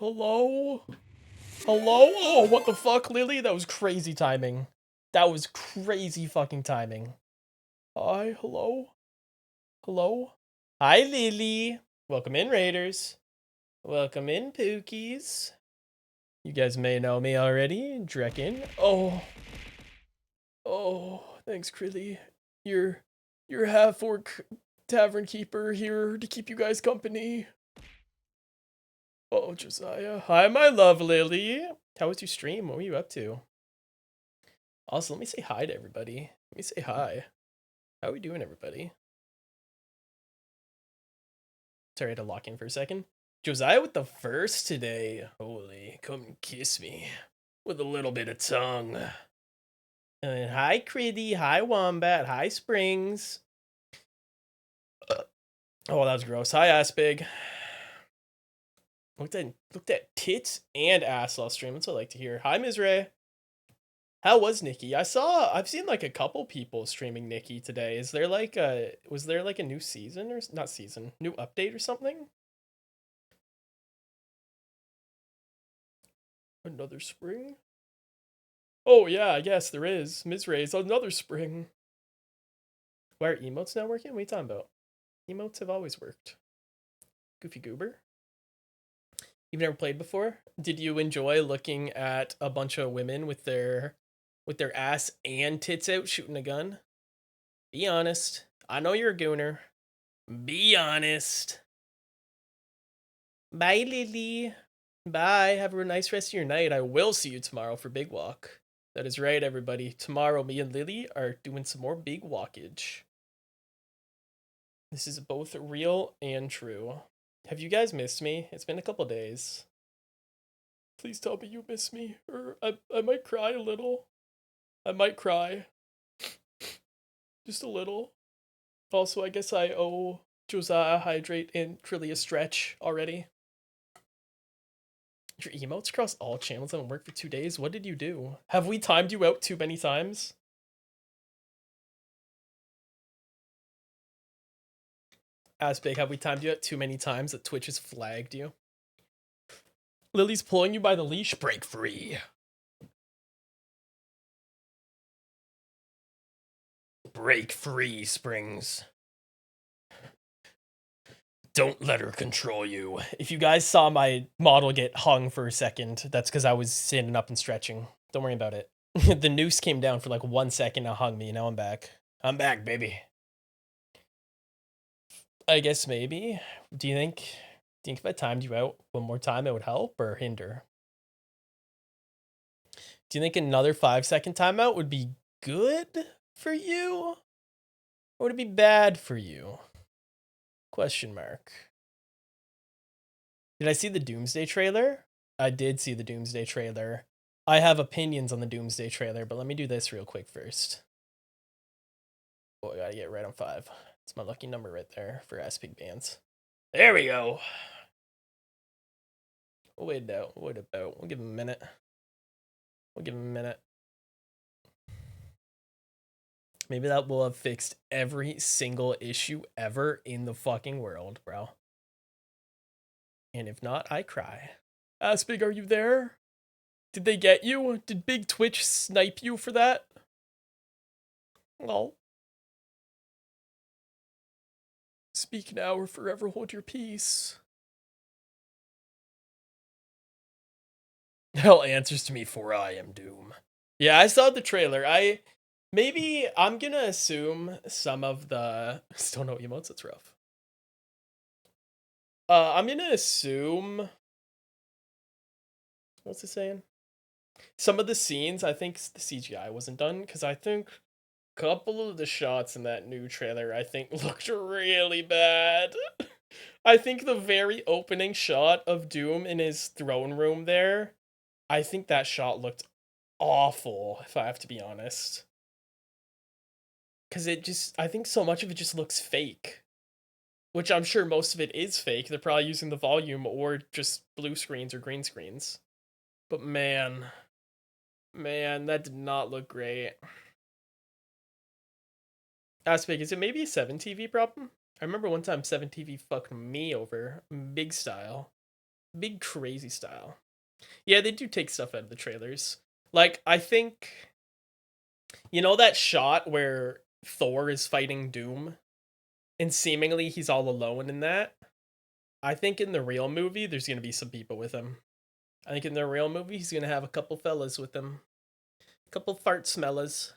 Hello? Hello? Oh, what the fuck, Lily? That was crazy timing. That was crazy fucking timing. Hi, hello? Hello? Hi, Lily. Welcome in, Raiders. Welcome in, Pookies. You guys may know me already. Drekken. Oh, thanks, Krilly. Your half-orc tavern keeper here to keep you guys company. Oh, Josiah. Hi, my love, Lily. How was your stream? What were you up to? Also, let me say hi to everybody. Let me say hi. How are we doing, everybody? Sorry, I had to lock in for a second. Josiah with the first today. Holy, come and kiss me with a little bit of tongue. And hi, Critty. Hi, Wombat. Hi, Springs. Oh, that was gross. Hi, Aspig. Looked at tits and ass last stream. That's what I like to hear. Hi, Ray. How was Nikki? I've seen like a couple people streaming Nikki today. Is there like was there like a new season or not season, new update or something? Another spring? Oh yeah, I guess there is. Ray's another spring. Why are emotes not working? What are you talking about? Emotes have always worked. Goofy Goober? You've never played before? Did you enjoy looking at a bunch of women with their ass and tits out shooting a gun? Be honest. I know you're a gooner. Be honest. Bye, Lily. Bye. Have a nice rest of your night. I will see you tomorrow for Big Walk. That is right, everybody. Tomorrow, me and Lily are doing some more big walkage. This is both real and true. Have you guys missed me? It's been a couple days. Please tell me you miss me, or I might cry a little. I might cry. Just a little. Also, I guess I owe Josiah Hydrate and Trilly a stretch already. Your emotes across all channels haven't worked for 2 days? What did you do? Have we timed you out too many times? Aspig, have we timed you out too many times that Twitch has flagged you? Lily's pulling you by the leash. Break free. Break free, Springs. Don't let her control you. If you guys saw my model get hung for a second, that's because I was standing up and stretching. Don't worry about it. The noose came down for like 1 second and hung me. Now I'm back. I'm back, baby. I guess maybe. Do you think if I timed you out one more time it would help or hinder? Do you think another 5-second timeout would be good for you? Or would it be bad for you? Question mark. Did I see the Doomsday trailer? I did see the Doomsday trailer. I have opinions on the Doomsday trailer, but let me do this real quick first. Oh, I gotta get right on 5. It's my lucky number right there for Aspig bands. There we go. We'll wait it out. We'll give him a minute. Maybe that will have fixed every single issue ever in the fucking world, bro. And if not, I cry. Aspig, are you there? Did they get you? Did Big Twitch snipe you for that? Oh. Speak now or forever hold your peace. Hell answers to me, for I am Doom. Yeah, I saw the trailer. I'm gonna assume some of the still no emotes. That's rough. I'm gonna assume. What's it saying? Some of the scenes, I think the CGI wasn't done because I think a couple of the shots in that new trailer, I think, looked really bad. I think the very opening shot of Doom in his throne room there, I think that shot looked awful, if I have to be honest. Because I think so much of it just looks fake. Which I'm sure most of it is fake. They're probably using the volume or just blue screens or green screens. But man, that did not look great. Aspig, is it maybe a 7TV problem? I remember one time 7TV fucked me over, big style. Big crazy style. Yeah, they do take stuff out of the trailers. Like, I think, you know that shot where Thor is fighting Doom and seemingly he's all alone in that? I think in the real movie, there's going to be some people with him. I think in the real movie, he's going to have a couple fellas with him. A couple fart smellers.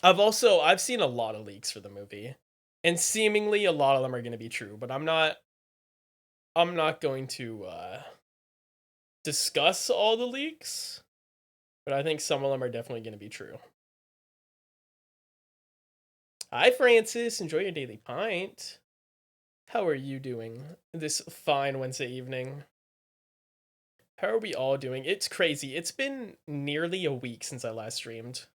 I've seen a lot of leaks for the movie. And seemingly a lot of them are going to be true, but I'm not going to discuss all the leaks, but I think some of them are definitely going to be true. Hi, Francis. Enjoy your daily pint. How are you doing this fine Wednesday evening? How are we all doing? It's crazy. It's been nearly a week since I last streamed.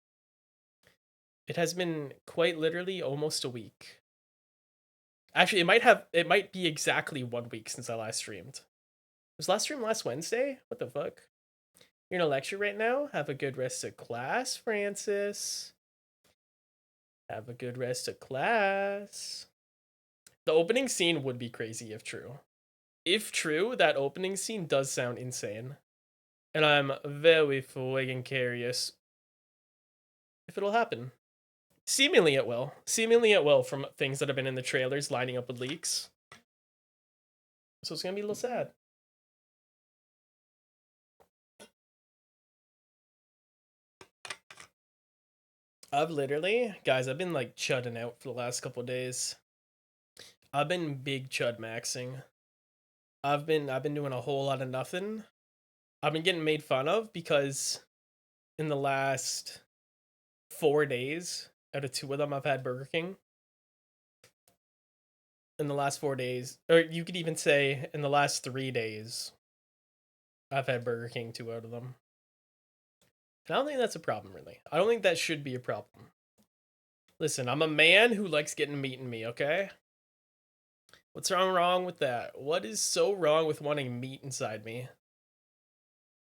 It has been quite literally almost a week. Actually, it might be exactly 1 week since I last streamed. Was last stream last Wednesday? What the fuck? You're in a lecture right now? Have a good rest of class, Francis. Have a good rest of class. The opening scene would be crazy if true. If true, that opening scene does sound insane. And I'm very fucking curious if it'll happen. Seemingly it will. Seemingly it will from things that have been in the trailers lining up with leaks. So it's gonna be a little sad. I've been like chudding out for the last couple days. I've been big chud maxing. I've been doing a whole lot of nothing. I've been getting made fun of because in the last 4 days, out of 2 of them, I've had Burger King. In the last 4 days, or you could even say in the last 3 days, I've had Burger King 2 out of them. And I don't think that's a problem, really. I don't think that should be a problem. Listen, I'm a man who likes getting meat in me, okay? What's wrong with that? What is so wrong with wanting meat inside me?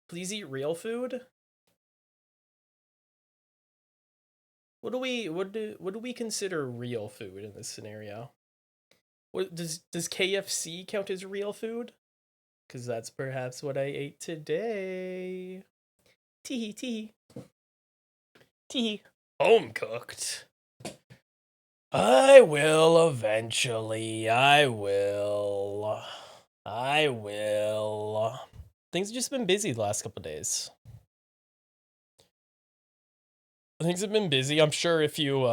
Please eat real food? What do we consider real food in this scenario? What does KFC count as real food? Because that's perhaps what I ate today. Tee tee. Tee. Home cooked. I will eventually. I will. Things have just been busy the last couple days. Things have been busy. I'm sure if you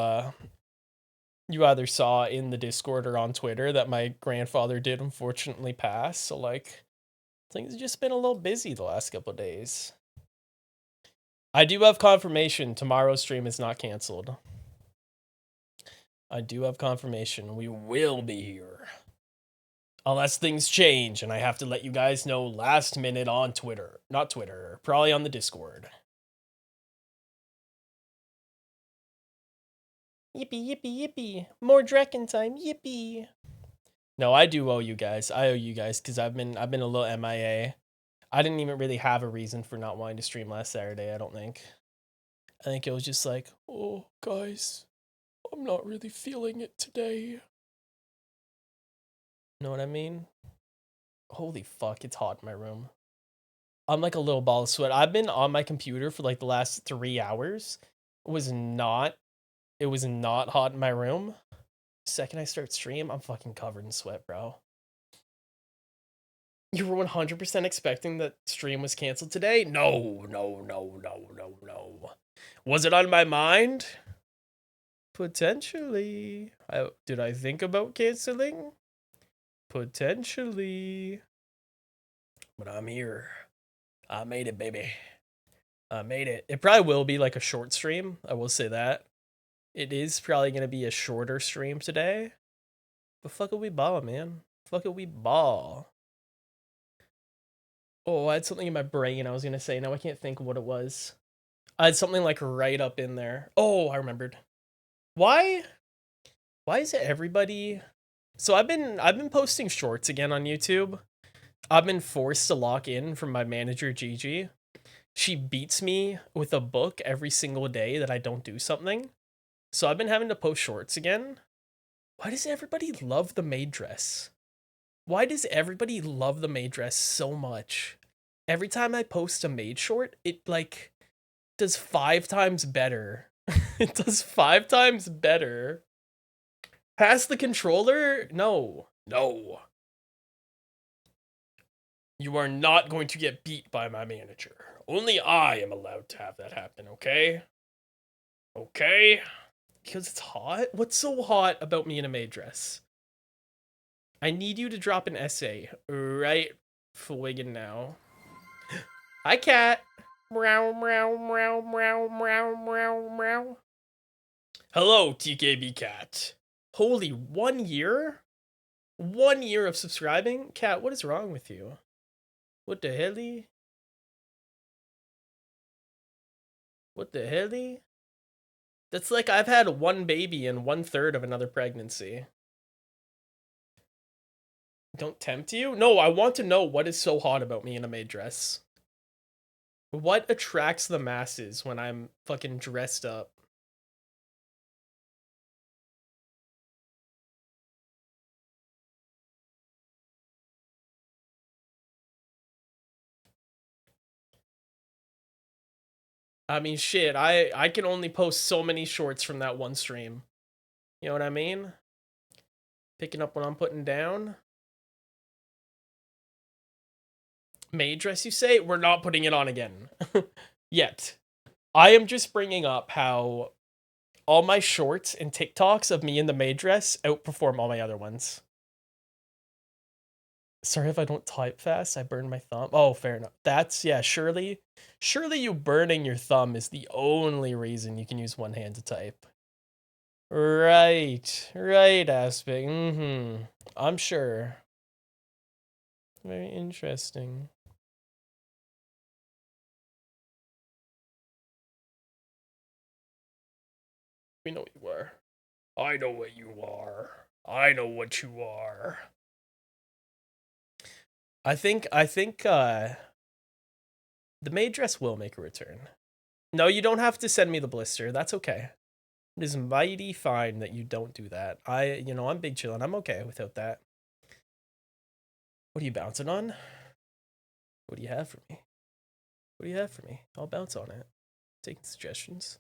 either saw in the Discord or on Twitter that my grandfather did unfortunately pass. So like things have just been a little busy the last couple days. I do have confirmation tomorrow's stream is not canceled. I do have confirmation. We will be here. Unless things change and I have to let you guys know last minute on Twitter. Not Twitter, probably on the Discord. Yippee, yippee, yippee. More Draken time, yippee. No, I do owe you guys. I owe you guys because I've been a little MIA. I didn't even really have a reason for not wanting to stream last Saturday, I don't think. I think it was just like, oh, guys, I'm not really feeling it today. Know what I mean? Holy fuck, it's hot in my room. I'm like a little ball of sweat. I've been on my computer for like the last 3 hours. It was not hot in my room. Second I start stream, I'm fucking covered in sweat, bro. You were 100% expecting that stream was canceled today? No. Was it on my mind? Potentially. Did I think about canceling? Potentially. But I'm here. I made it, baby. I made it. It probably will be like a short stream. I will say that. It is probably going to be a shorter stream today. But fuck it, we ball, man. Fuck it, we ball. Oh, I had something in my brain I was going to say. Now I can't think of what it was. I had something like right up in there. Oh, I remembered. Why is it everybody? So I've been posting shorts again on YouTube. I've been forced to lock in from my manager Gigi. She beats me with a book every single day that I don't do something. So I've been having to post shorts again. Why does everybody love the maid dress? Why does everybody love the maid dress so much? Every time I post a maid short, it like does 5 times better. It does 5 times better. Pass the controller? No. No. You are not going to get beat by my manager. Only I am allowed to have that happen, okay? Okay? Because it's hot? What's so hot about me in a maid dress? I need you to drop an essay right friggin' now. Hi, cat. Meow, meow, meow, meow, meow, meow, meow. Hello, TKB cat. Holy, 1 year? 1 year of subscribing? Cat, what is wrong with you? What the helly? What the helly? That's like I've had one baby and 1/3 of another pregnancy. Don't tempt you? No, I want to know what is so hot about me in a maid dress. What attracts the masses when I'm fucking dressed up? I mean, shit, I can only post so many shorts from that one stream. You know what I mean? Picking up what I'm putting down. Maid dress, you say? We're not putting it on again. Yet. I am just bringing up how all my shorts and TikToks of me in the maid dress outperform all my other ones. Sorry if I don't type fast. I burn my thumb. Oh, fair enough. That's, yeah, surely you burning your thumb is the only reason you can use one hand to type. Right, Aspect. I'm sure. Very interesting. We know what you are. I know what you are. I know what you are. I think the maid dress will make a return. No, you don't have to send me the blister. That's okay. It is mighty fine that you don't do that. I'm big chillin'. I'm okay without that. What are you bouncing on? What do you have for me? What do you have for me? I'll bounce on it. Taking suggestions.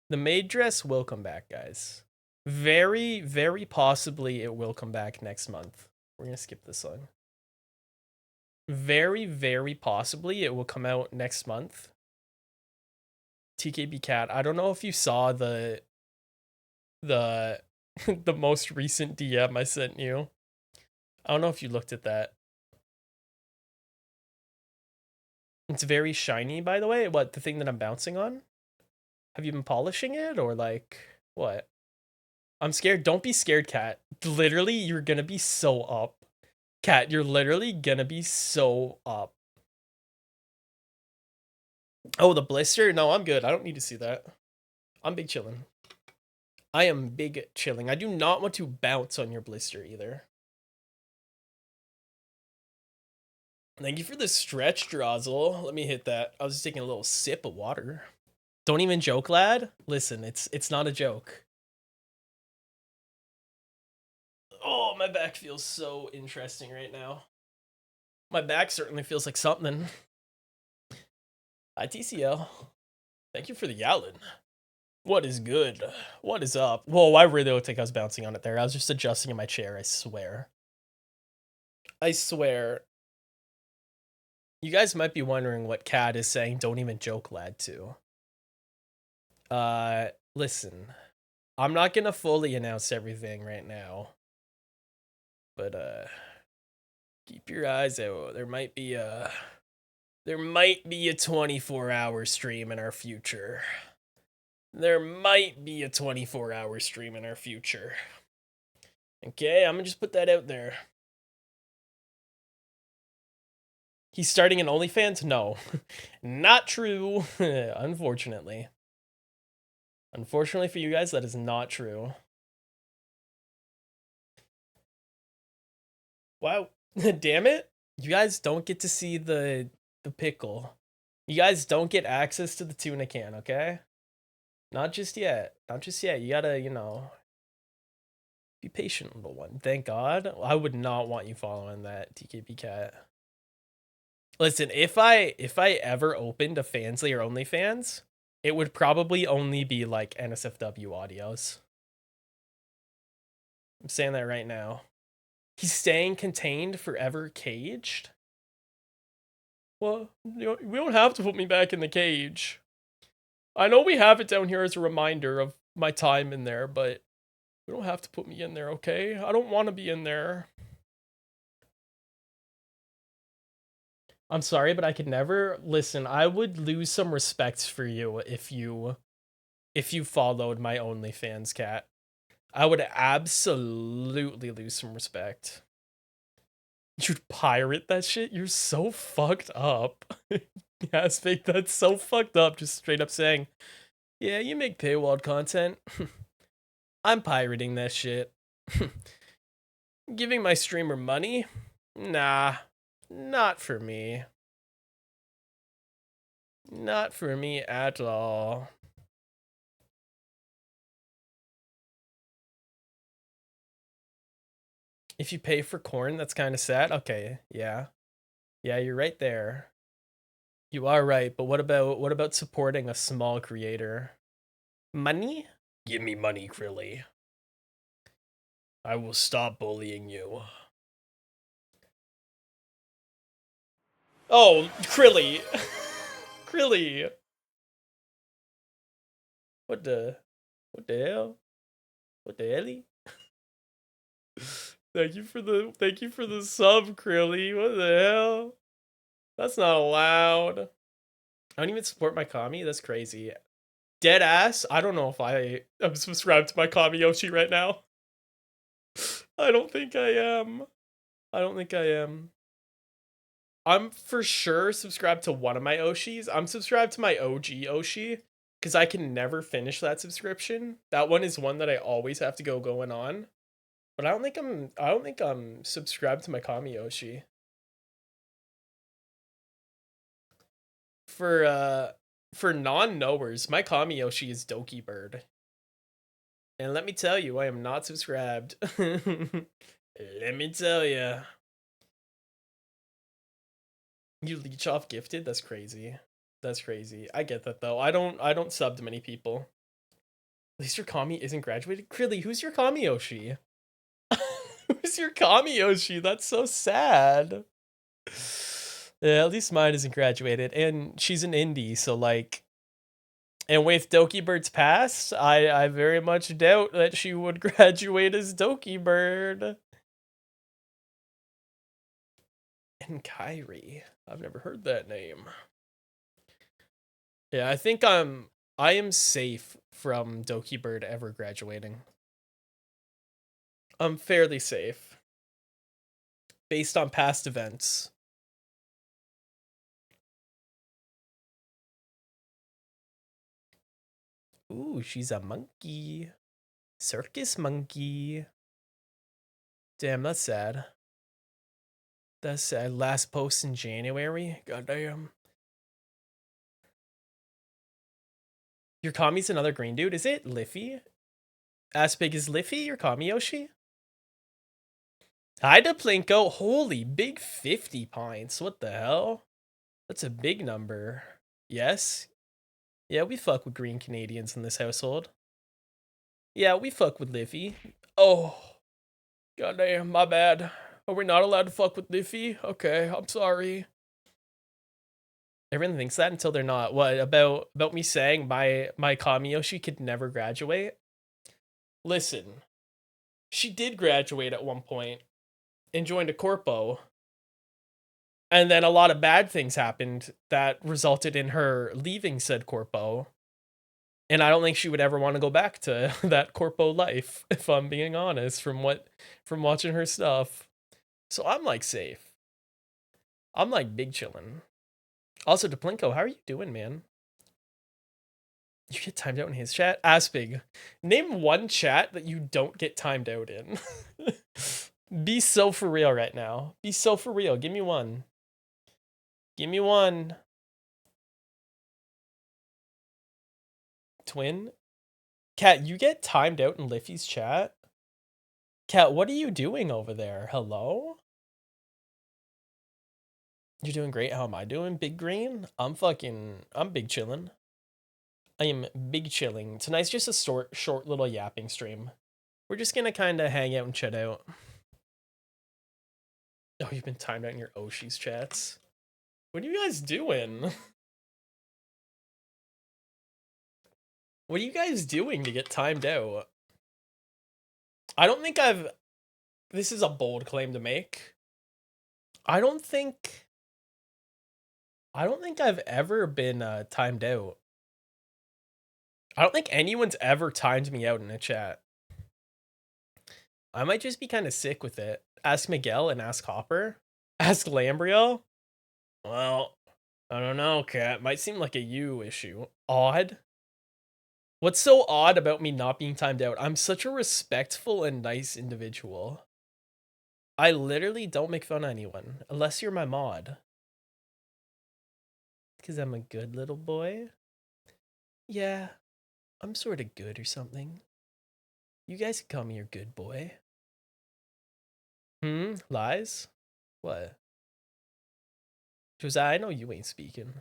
The maid dress will come back, guys. Very, very possibly it will come back next month. We're gonna skip this one. Very, very possibly it will come out next month. TKB Cat, I don't know if you saw the the most recent DM I sent you. I don't know if you looked at that. It's very shiny, by the way. What, the thing that I'm bouncing on? Have you been polishing it or like what? I'm scared. Don't be scared, Cat. Literally, you're gonna be so up. Cat, you're literally gonna be so up. Oh, the blister? No, I'm good. I don't need to see that. I'm big chillin'. I am big chilling. I do not want to bounce on your blister either. Thank you for the stretch, Drozzle. Let me hit that. I was just taking a little sip of water. Don't even joke, lad. Listen, it's not a joke. Oh, my back feels so interesting right now. My back certainly feels like something. Hi, TCL. Thank you for the Yalin. What is good? What is up? Whoa, I really don't think I was bouncing on it there. I was just adjusting in my chair, I swear. I swear. You guys might be wondering what Cat is saying, don't even joke, lad, to. Listen. I'm not gonna fully announce everything right now. But, keep your eyes out. There might be a 24-hour stream in our future. There might be a 24-hour stream in our future. Okay, I'm gonna just put that out there. He's starting an OnlyFans? No. Not true. Unfortunately. Unfortunately for you guys, that is not true. Wow. Damn it. You guys don't get to see the pickle. You guys don't get access to the tuna can, okay? Not just yet. Not just yet. You gotta, Be patient, little one. Thank God. I would not want you following that TKP cat. Listen, if I ever opened a Fansly or OnlyFans, it would probably only be like NSFW audios. I'm saying that right now. He's staying contained, forever caged. Well, we don't have to put me back in the cage. I know we have it down here as a reminder of my time in there, but you don't have to put me in there, okay? I don't want to be in there. I'm sorry, but I could never listen. I would lose some respect for you if you followed my OnlyFans cat. I would absolutely lose some respect. You'd pirate that shit? You're so fucked up. Yes, fake, that's so fucked up. Just straight up saying, yeah, you make paywalled content. I'm pirating that shit. Giving my streamer money? Nah, not for me. Not for me at all. If you pay for corn, that's kind of sad. Okay, yeah. Yeah, you're right there. You are right, but what about supporting a small creator? Money? Give me money, Krilly. I will stop bullying you. Oh, Krilly. Krilly. What the hell? What the helly? Thank you for the sub, Krilly. What the hell? That's not allowed. I don't even support my commie. That's crazy. Dead ass. I don't know if I'm subscribed to my commie Yoshi right now. I don't think I am. I don't think I am. I'm for sure subscribed to one of my Oshis. I'm subscribed to my OG Oshi because I can never finish that subscription. That one is one that I always have to going on. But I don't think I'm subscribed to my Kami Oshi. For non-knowers, my Kami Yoshi is Doki Bird. And let me tell you, I am not subscribed. Let me tell you. You leech off gifted? That's crazy. That's crazy. I get that though. I don't sub to many people. At least your Kami isn't graduated. Krilly, who's your Kami Yoshi? Who's your Kami Yoshi? That's so sad. Yeah, at least mine isn't graduated, and she's an indie, so like, and with Doki Bird's past, I very much doubt that she would graduate as Doki Bird. And Kyrie, I've never heard that name. Yeah, I am safe from Doki Bird ever graduating. I'm fairly safe based on past events. Ooh, she's a monkey. Circus monkey. Damn, that's sad. That's sad. Last post in January. Goddamn. Your Kami's another green dude. Is it Liffy? As big as Liffy, your Kami Yoshi? Hi to Plinko. Holy, big 50 pints. What the hell? That's a big number. Yes? Yeah, we fuck with green Canadians in this household. Yeah, we fuck with Liffy. Oh. Goddamn, my bad. Are we not allowed to fuck with Liffy? Okay, I'm sorry. Everyone thinks that until they're not. What about me saying my Kami Yoshi could never graduate? Listen, she did graduate at one point and joined a corpo, and then a lot of bad things happened that resulted in her leaving said corpo. And I don't think she would ever want to go back to that corpo life, if I'm being honest, from watching her stuff. So I'm like safe. I'm like big chillin'. Also, Deplinko, how are you doing, man? You get timed out in his chat? Aspig, name one chat that you don't get timed out in. Be so for real right now. Be so for real. Give me one. Give me one. Twin? Cat, you get timed out in Liffy's chat? Kat, what are you doing over there? Hello? You're doing great. How am I doing? Big green? I'm big chillin'. I am big chilling. Tonight's just a short little yapping stream. We're just gonna kind of hang out and chat out. Oh, you've been timed out in your Oshi's chats. What are you guys doing? What are you guys doing to get timed out? I don't think I've... This is a bold claim to make. I don't think I've ever been timed out. I don't think anyone's ever timed me out in a chat. I might just be kind of sick with it. Ask Miguel and ask Hopper. Ask Lambrio. Well, I don't know, Kat. Might seem like a you issue. Odd. What's so odd about me not being timed out? I'm such a respectful and nice individual. I literally don't make fun of anyone, unless you're my mod. Because I'm a good little boy? Yeah, I'm sort of good or something. You guys can call me your good boy. Lies? What? Josiah, I know you ain't speaking.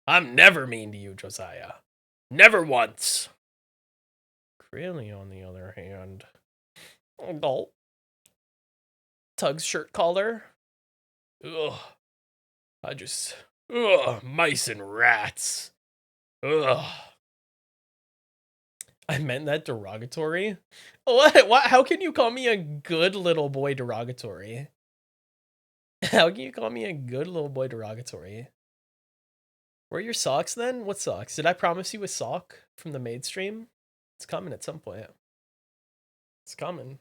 I'm never mean to you, Josiah. Never once. Crilly, on the other hand. Adult. Tug's shirt collar. Ugh. Ugh, mice and rats. Ugh. I meant that derogatory. What? How can you call me a good little boy derogatory? How can you call me a good little boy derogatory? Where are your socks then? What socks? Did I promise you a sock from the maid stream? It's coming at some point. It's coming.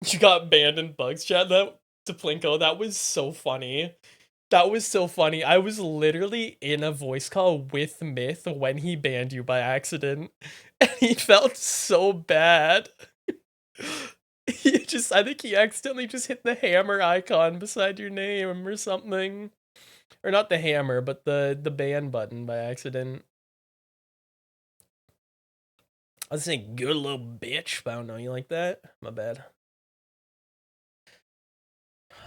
You got banned in Bugs chat that to Plinko. That was so funny. That was so funny. I was literally in a voice call with Myth when he banned you by accident. And he felt so bad. I think he accidentally just hit the hammer icon beside your name or something. Or not the hammer, but the ban button by accident. I was saying good little bitch, but I don't know, you like that? My bad.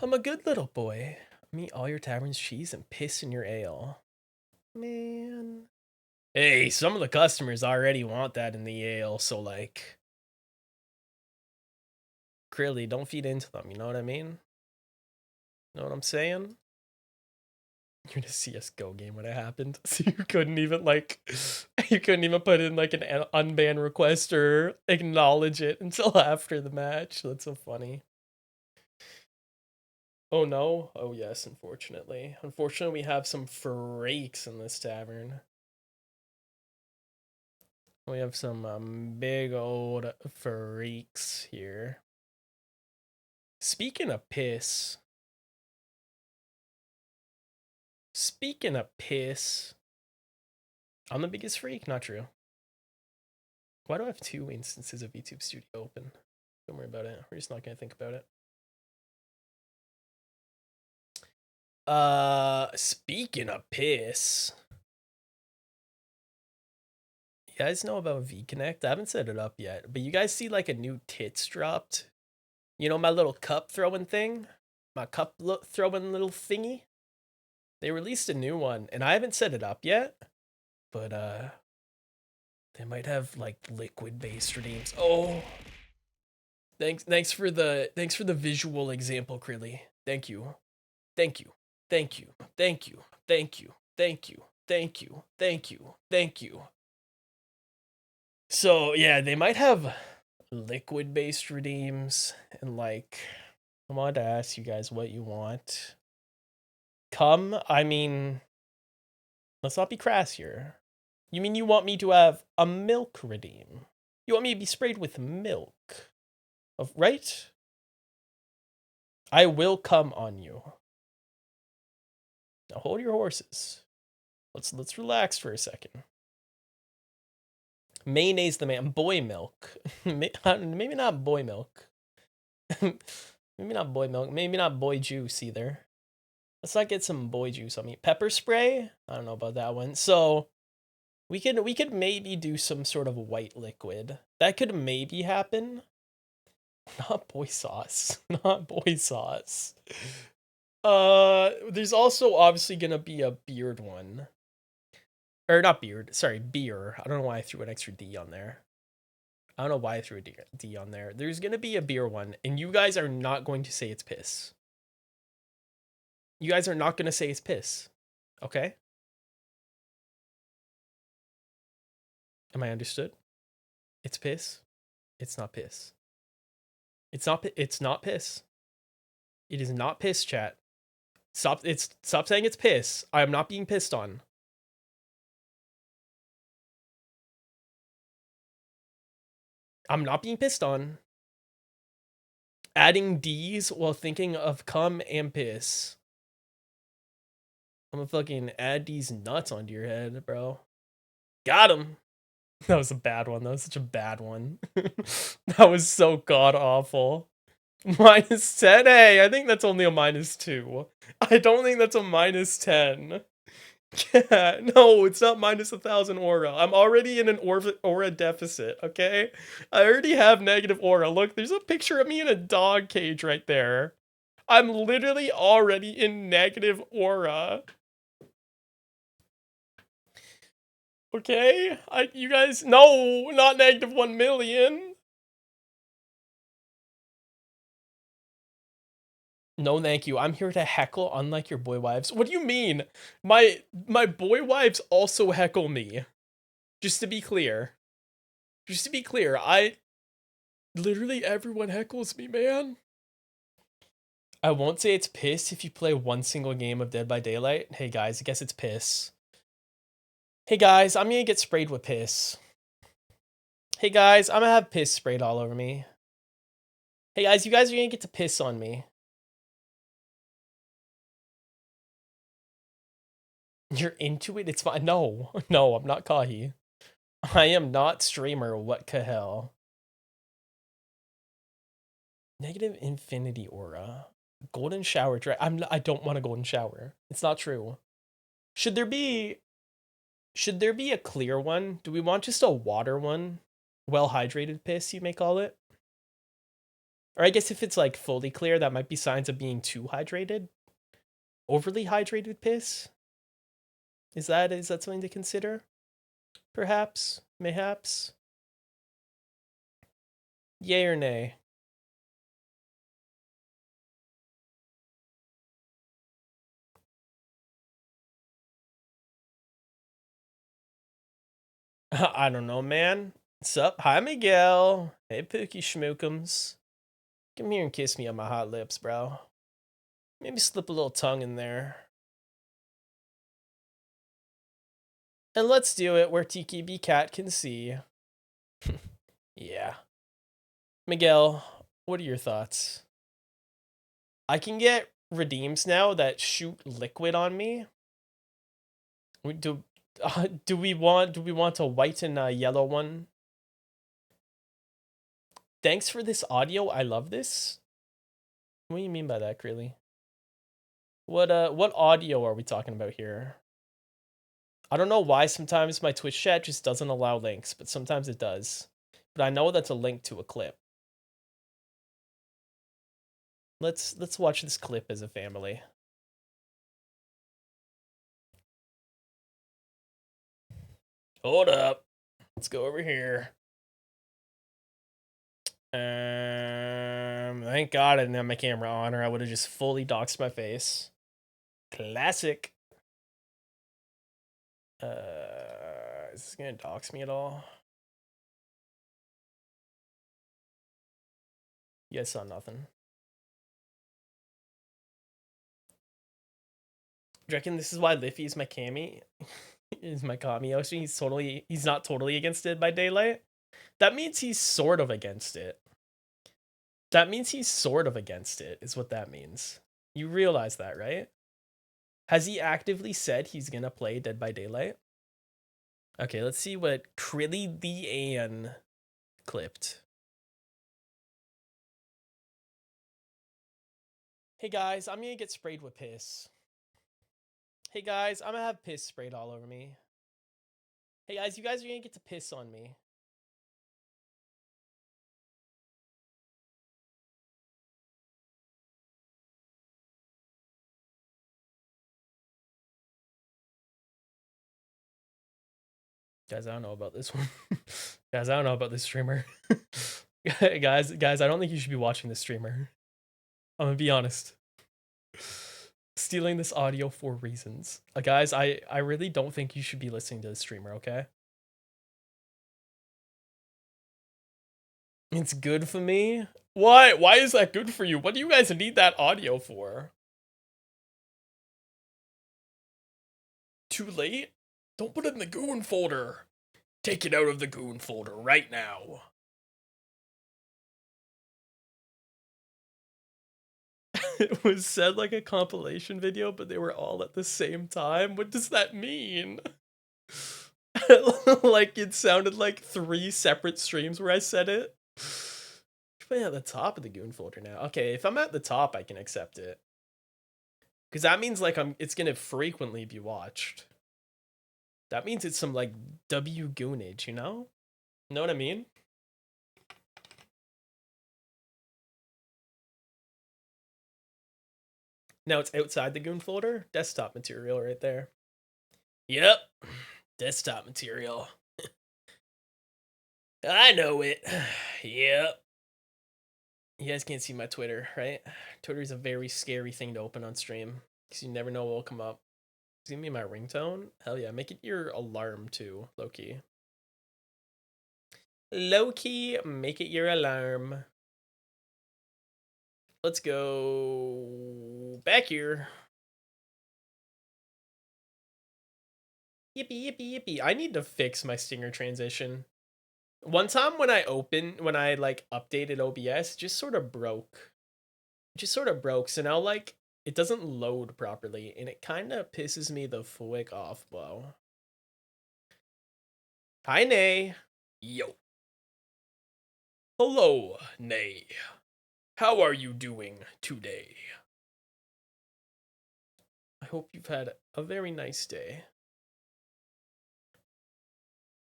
I'm a good little boy. I'm eat all your tavern's cheese and piss in your ale. Man. Hey, some of the customers already want that in the ale, so like... Crilly, don't feed into them, you know what I mean? Know what I'm saying? You're in a CSGO game when it happened, so you couldn't even, like... You couldn't even put in, like, an unban request or acknowledge it until after the match. That's so funny. Oh no? Oh yes, unfortunately. Unfortunately, we have some freaks in this tavern. We have some big old freaks here. Speaking of piss. I'm the biggest freak? Not true. Why do I have 2 instances of YouTube Studio open? Don't worry about it. We're just not gonna think about it. Speaking of piss. You guys know about VConnect? I haven't set it up yet, but you guys see like a new tits dropped? You know my little cup throwing thing? My cup throwing little thingy? They released a new one, and I haven't set it up yet, but they might have like liquid-based redeems. Oh, thanks for the visual example, Crilly. Thank you. So yeah, they might have liquid-based redeems, and like, I wanted to ask you guys what you want. I mean, let's not be crass here. You mean you want me to have a milk redeem? You want me to be sprayed with milk? Right? I will come on you. Now hold your horses. Let's relax for a second. Mayonnaise the man. Boy milk. Maybe not boy milk. Maybe not boy milk. Maybe not boy juice either. Let's not get some boy juice on me. Pepper spray? I don't know about that one. So we could maybe do some sort of white liquid. That could maybe happen. Not boy sauce. Not boy sauce. There's also obviously gonna be a beard one. Or not beard, sorry, beer. I don't know why I threw an extra D on there. I don't know why I threw a D on there. There's gonna be a beer one, and you guys are not going to say it's piss. You guys are not gonna say it's piss. Okay? Am I understood? It's piss. It's not piss. It's not piss. It is not piss, chat. Stop saying it's piss. I am not being pissed on. I'm not being pissed on. Adding D's while thinking of cum and piss. I'm gonna fucking add these nuts onto your head, bro. Got him. That was a bad one. That was such a bad one. That was so god awful. Minus 10. Hey, I think that's only a -2. I don't think that's a -10. Yeah, no, it's not minus 1,000 aura. I'm already in an aura deficit, okay? I already have negative aura. Look, there's a picture of me in a dog cage right there. I'm literally already in negative aura. Okay? You guys, no, not negative 1 million. No, thank you. I'm here to heckle, unlike your boy wives. What do you mean? My boy wives also heckle me. Just to be clear. Just to be clear, literally everyone heckles me, man. I won't say it's piss if you play one single game of Dead by Daylight. Hey guys, I guess it's piss. Hey guys, I'm gonna get sprayed with piss. Hey guys, I'm gonna have piss sprayed all over me. Hey guys, you guys are gonna get to piss on me. You're into it? It's fine. No, no, I'm not Kahi. I am not streamer. What the hell? Negative infinity aura. Golden shower. I don't want a golden shower. It's not true. Should there be a clear one? Do we want just a water one? Well hydrated piss, you may call it. Or I guess if it's like fully clear, that might be signs of being too hydrated. Overly hydrated piss? Is that something to consider? Perhaps? Mayhaps? Yay or nay? I don't know, man. Sup? Hi, Miguel. Hey, Pookie Schmookums. Come here and kiss me on my hot lips, bro. Maybe slip a little tongue in there. And let's do it where TKB Cat can see. Yeah. Miguel, what are your thoughts? I can get redeems now that shoot liquid on me. Do we want a white and a yellow one? Thanks for this audio. I love this. What do you mean by that, really? What audio are we talking about here? I don't know why sometimes my Twitch chat just doesn't allow links, but sometimes it does. But I know that's a link to a clip. Let's watch this clip as a family. Hold up. Let's go over here. Thank God I didn't have my camera on, or I would have just fully doxed my face. Classic. Is this gonna dox me at all? You guys saw nothing. Do you reckon this is why Liffy is my cami? Is my kami Yoshi? He's not totally against Dead by Daylight. That means he's sort of against it. That means he's sort of against it, is what that means. You realize that, right? Has he actively said he's gonna play Dead by Daylight? Okay, let's see what Krilly the Ann clipped. Hey guys, I'm gonna get sprayed with piss. Hey guys, I'm gonna have piss sprayed all over me. Hey guys, you guys are gonna get to piss on me. Guys, I don't know about this one. Guys, I don't know about this streamer. guys, I don't think you should be watching this streamer. I'm gonna be honest. Stealing this audio for reasons. Guys, I really don't think you should be listening to this streamer, okay? It's good for me? Why? Why is that good for you? What do you guys need that audio for? Too late? Don't put it in the goon folder. Take it out of the goon folder right now. It was said like a compilation video, but they were all at the same time. What does that mean? Like it sounded like 3 separate streams where I said it. Put it at the top of the goon folder now. Okay, if I'm at the top, I can accept it. Because that means like it's gonna frequently be watched. That means it's some like W goonage, you know? Know what I mean? Now it's outside the goon folder. Desktop material right there. Yep. Desktop material. I know it. Yep. You guys can't see my Twitter, right? Twitter is a very scary thing to open on stream. Because you never know what will come up. It's gonna be my ringtone? Hell yeah, make it your alarm too, low-key. Low-key, make it your alarm. Let's go back here. Yippee, yippee, yippee. I need to fix my stinger transition. One time when I like updated OBS, it just sort of broke. So now like it doesn't load properly and it kind of pisses me the fuck off, bro. Hi, Nay. Yo. Hello, Nay. How are you doing today? I hope you've had a very nice day.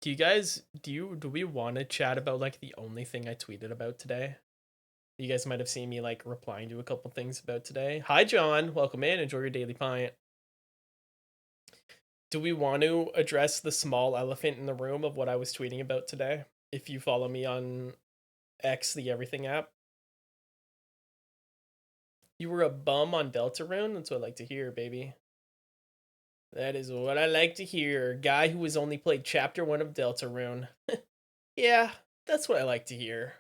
Do we want to chat about like the only thing I tweeted about today? You guys might have seen me like replying to a couple things about today. Hi, John. Welcome in. Enjoy your daily pint. Do we want to address the small elephant in the room of what I was tweeting about today? If you follow me on X, the Everything app. You were a bum on Deltarune? That's what I like to hear, baby. That is what I like to hear. Guy who has only played Chapter 1 of Deltarune. Yeah, that's what I like to hear.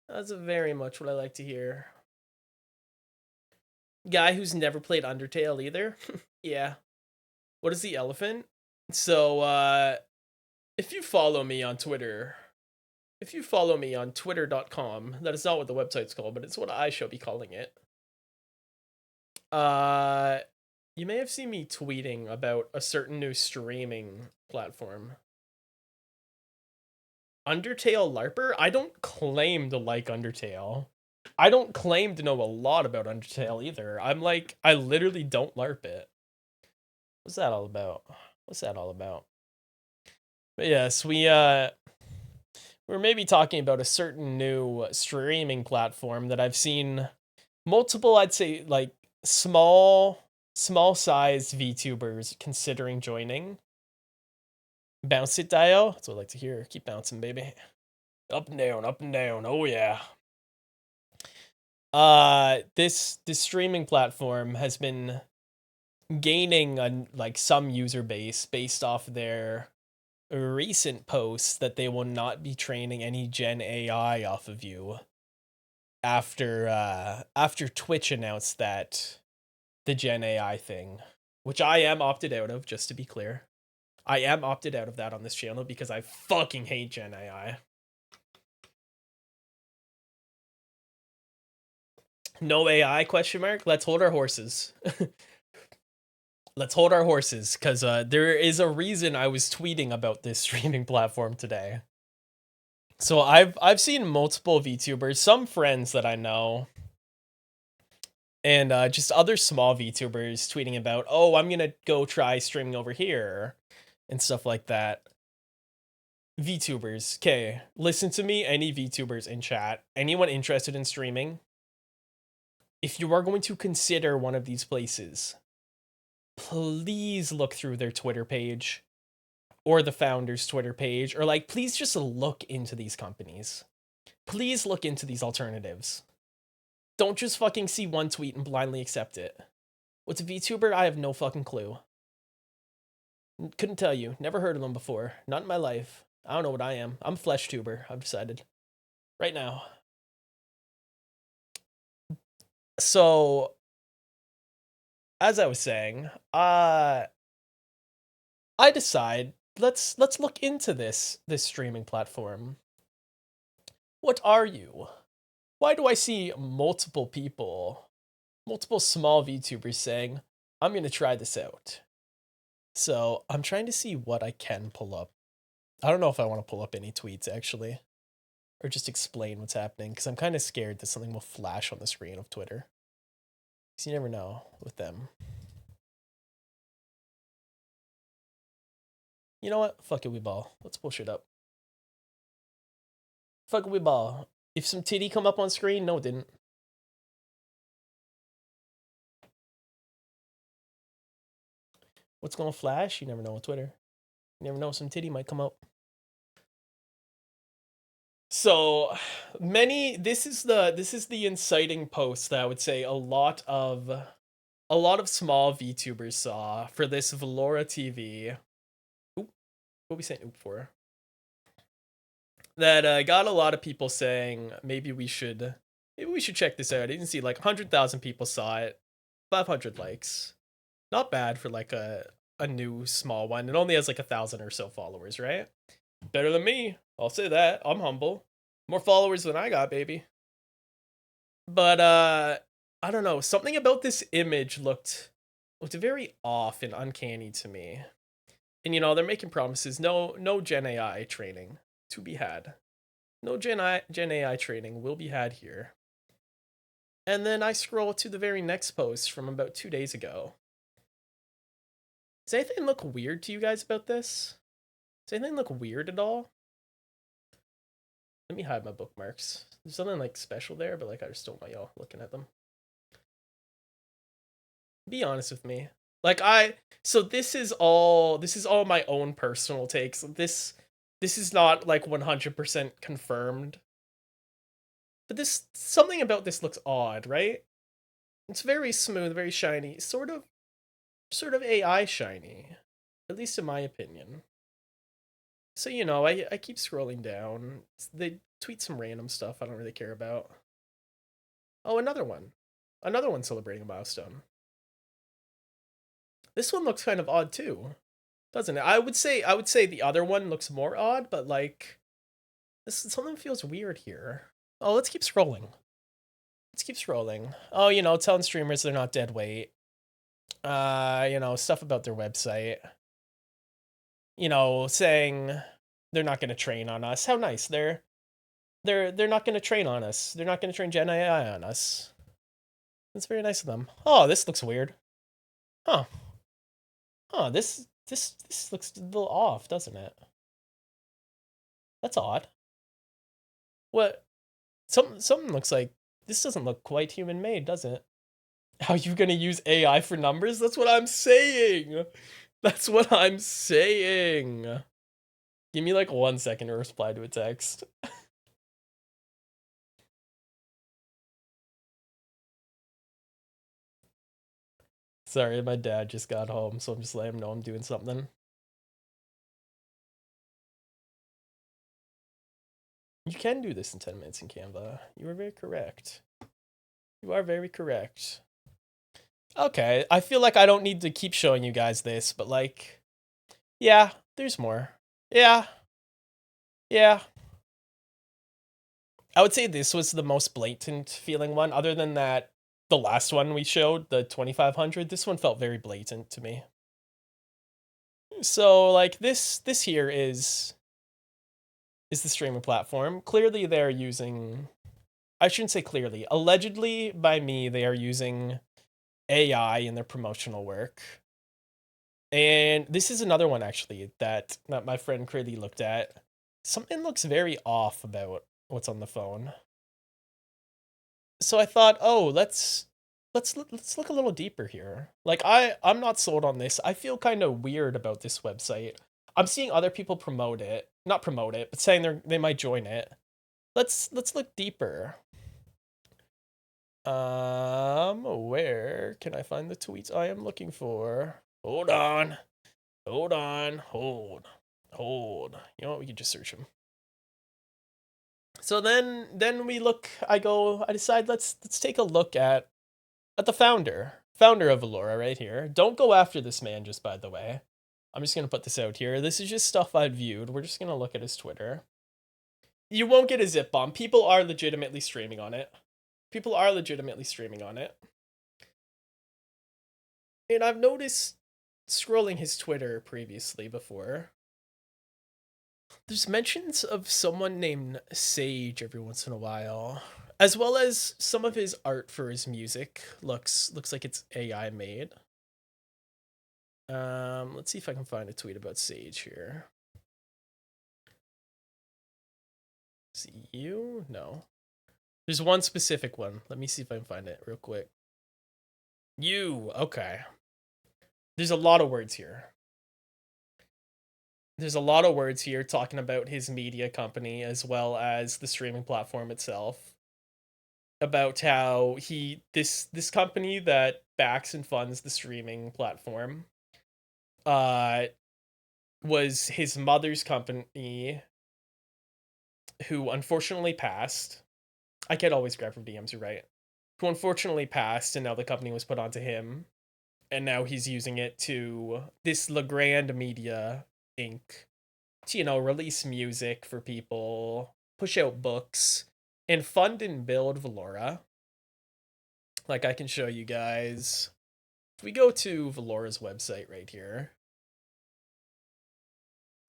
That's very much what I like to hear. Guy who's never played Undertale either. Yeah. What is the elephant? So, if you follow me on Twitter, on twitter.com, that is not what the website's called, but it's what I shall be calling it. You may have seen me tweeting about a certain new streaming platform. Undertale LARPer? I don't claim to like Undertale. I don't claim to know a lot about Undertale either. I literally don't LARP it. What's that all about? But yes, we're maybe talking about a certain new streaming platform that I've seen multiple, I'd say, like, small sized VTubers considering joining. Bounce it, Dio. That's what I like to hear. Keep bouncing, baby. Up and down, up and down. Oh yeah. This streaming platform has been gaining some user base based off their recent posts that they will not be training any Gen AI off of you after Twitch announced that the Gen AI thing, which I am opted out of, just to be clear. I am opted out of that on this channel because I fucking hate Gen AI. No AI question mark? Let's hold our horses. Let's hold our horses, because there is a reason I was tweeting about this streaming platform today. So I've seen multiple VTubers, some friends that I know, and just other small VTubers tweeting about, oh, I'm gonna go try streaming over here, and stuff like that. VTubers, okay, listen to me, any VTubers in chat, anyone interested in streaming, if you are going to consider one of these places, please look through their Twitter page or the founder's Twitter page, or like, please just look into these companies. Please look into these alternatives. Don't just fucking see one tweet and blindly accept it. What's a VTuber? I have no fucking clue. Couldn't tell you. Never heard of them before. Not in my life. I don't know what I am. I'm a flesh tuber. I've decided. Right now. So, as I was saying, I decide let's look into this streaming platform. What are you? Why do I see multiple people, multiple small VTubers saying, I'm gonna try this out? So I'm trying to see what I can pull up. I don't know if I want to pull up any tweets actually, or just explain what's happening, because I'm kind of scared that something will flash on the screen of Twitter. Because you never know with them. You know what? Fuck it, we ball. Let's pull shit up. Fuck it, we ball. If some titty come up on screen, no, it didn't. What's gonna flash? You never know with Twitter. You never know, some titty might come up. So this is the inciting post that I would say a lot of small VTubers saw for this Velora TV. Oop, what are we saying oop for? That got a lot of people saying maybe we should check this out. I didn't see like 100,000 people saw it, 500 likes. Not bad for like a new small one. It only has like 1,000 or so followers, right? Better than me. I'll say that. I'm humble. More followers than I got, baby. But I don't know. Something about this image looked very off and uncanny to me. And you know, they're making promises. No Gen AI training to be had. No Gen AI training will be had here. And then I scroll to the very next post from about 2 days ago. Does anything look weird to you guys about this? Does anything look weird at all? Let me hide my bookmarks. There's something like special there, but like I just don't want y'all looking at them. Be honest with me. Like so this is all my own personal takes. This is not like 100% confirmed. But something about this looks odd, right? It's very smooth, very shiny, sort of AI shiny, at least in my opinion. So, you know, I keep scrolling down. They tweet some random stuff I don't really care about. Oh, another one. Another one celebrating a milestone. This one looks kind of odd too, doesn't it? I would say the other one looks more odd, but like something feels weird here. Oh, let's keep scrolling. Let's keep scrolling. Oh, you know, telling streamers they're not dead weight. You know, stuff about their website. You know, saying they're not going to train on us. How nice. They're not going to train on us. They're not going to train Gen AI on us. That's very nice of them. Oh, this looks weird. Huh. Huh, this looks a little off, doesn't it? That's odd. What? Something looks like this doesn't look quite human made, does it? How you gonna use AI for numbers? That's what I'm saying. That's what I'm saying. Give me like 1 second to reply to a text. Sorry, my dad just got home, so I'm just letting him know I'm doing something. You can do this in 10 minutes in Canva. You are very correct. You are very correct. Okay, I feel like I don't need to keep showing you guys this, but like, yeah, there's more. Yeah. Yeah. I would say this was the most blatant feeling one. Other than that, the last one we showed, the 2500, this one felt very blatant to me. So like this here is the streaming platform. Clearly they're using, I shouldn't say clearly, allegedly by me, they are using AI in their promotional work. And this is another one actually that my friend Crazy looked at. Something looks very off about what's on the phone. So I thought, oh, let's let's look a little deeper here. Like I'm not sold on this. I feel kind of weird about this website. I'm seeing other people promote it, not promote it, but saying they might join it. Let's look deeper. Where can I find the tweets I am looking for? Hold on. Hold on. Hold. You know what? We can just search them. So then we look. I decide let's take a look at the founder of Velora right here. Don't go after this man, just by the way. I'm just gonna put this out here. This is just stuff I've viewed. We're just gonna look at his Twitter. You won't get a zip bomb. People are legitimately streaming on it. And I've noticed scrolling his Twitter previously before. There's mentions of someone named Sage every once in a while, as well as some of his art for his music looks like it's AI made. Let's see if I can find a tweet about Sage here. See you? No. There's one specific one. Let me see if I can find it real quick. Okay. There's a lot of words here. Talking about his media company as well as the streaming platform itself. About how this company that backs and funds the streaming platform was his mother's company, who unfortunately passed. I can't always grab from DMs, you're right. Who unfortunately passed, and now the company was put onto him. And now he's using it to this Legrand Media Inc. to, release music for people, push out books, and fund and build Velora. Like I can show you guys. If we go to Velora's website right here,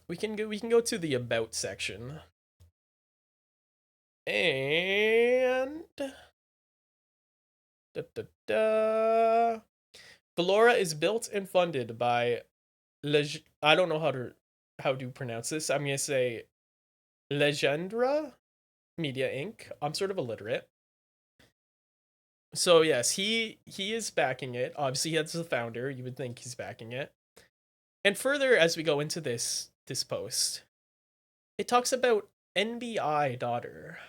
we can go to the About section. And Velora is built and funded by I don't know how to pronounce this. I'm gonna say Legendra Media Inc. I'm sort of illiterate. So yes, he is backing it. Obviously, he has the founder. You would think he's backing it. And further, as we go into this post, it talks about NBI daughter.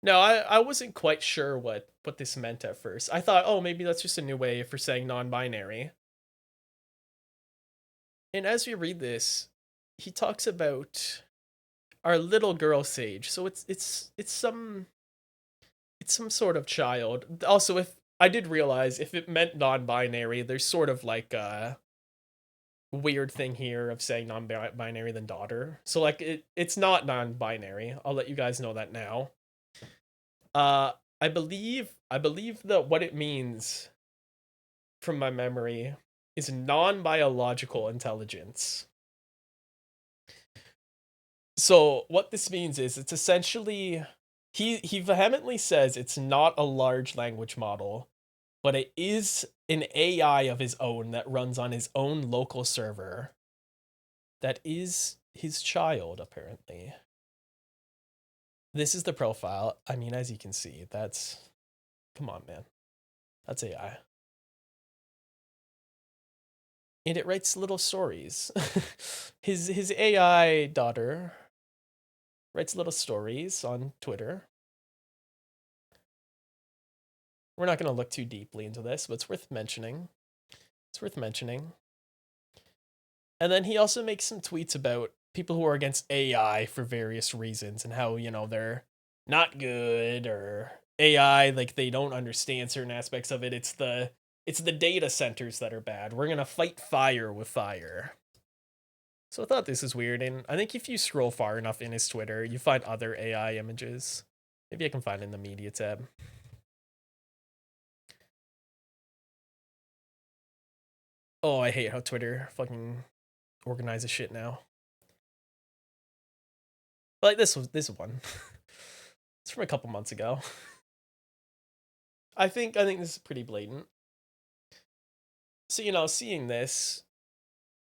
Now, I wasn't quite sure what this meant at first. I thought, oh, maybe that's just a new way for saying non-binary. And as we read this, he talks about our little girl Sage. So it's some sort of child. Also, if I did realize if it meant non-binary, there's sort of like a weird thing here of saying non-binary than daughter. So like it's not non-binary. I'll let you guys know that now. I believe that what it means from my memory is non-biological intelligence. So what this means is it's essentially he vehemently says it's not a large language model, but it is an AI of his own that runs on his own local server. That is his child, apparently. This is the profile. I mean, as you can see, come on, man. That's AI. And it writes little stories. his AI daughter writes little stories on Twitter. We're not going to look too deeply into this, but it's worth mentioning. And then he also makes some tweets about people who are against AI for various reasons and how, they're not good, or AI, like they don't understand certain aspects of it. It's the data centers that are bad. We're going to fight fire with fire. So I thought this is weird, and I think if you scroll far enough in his Twitter, you find other AI images. Maybe I can find it in the media tab. Oh, I hate how Twitter fucking organizes shit now. Like this one. It's from a couple months ago. I think this is pretty blatant. So, seeing this,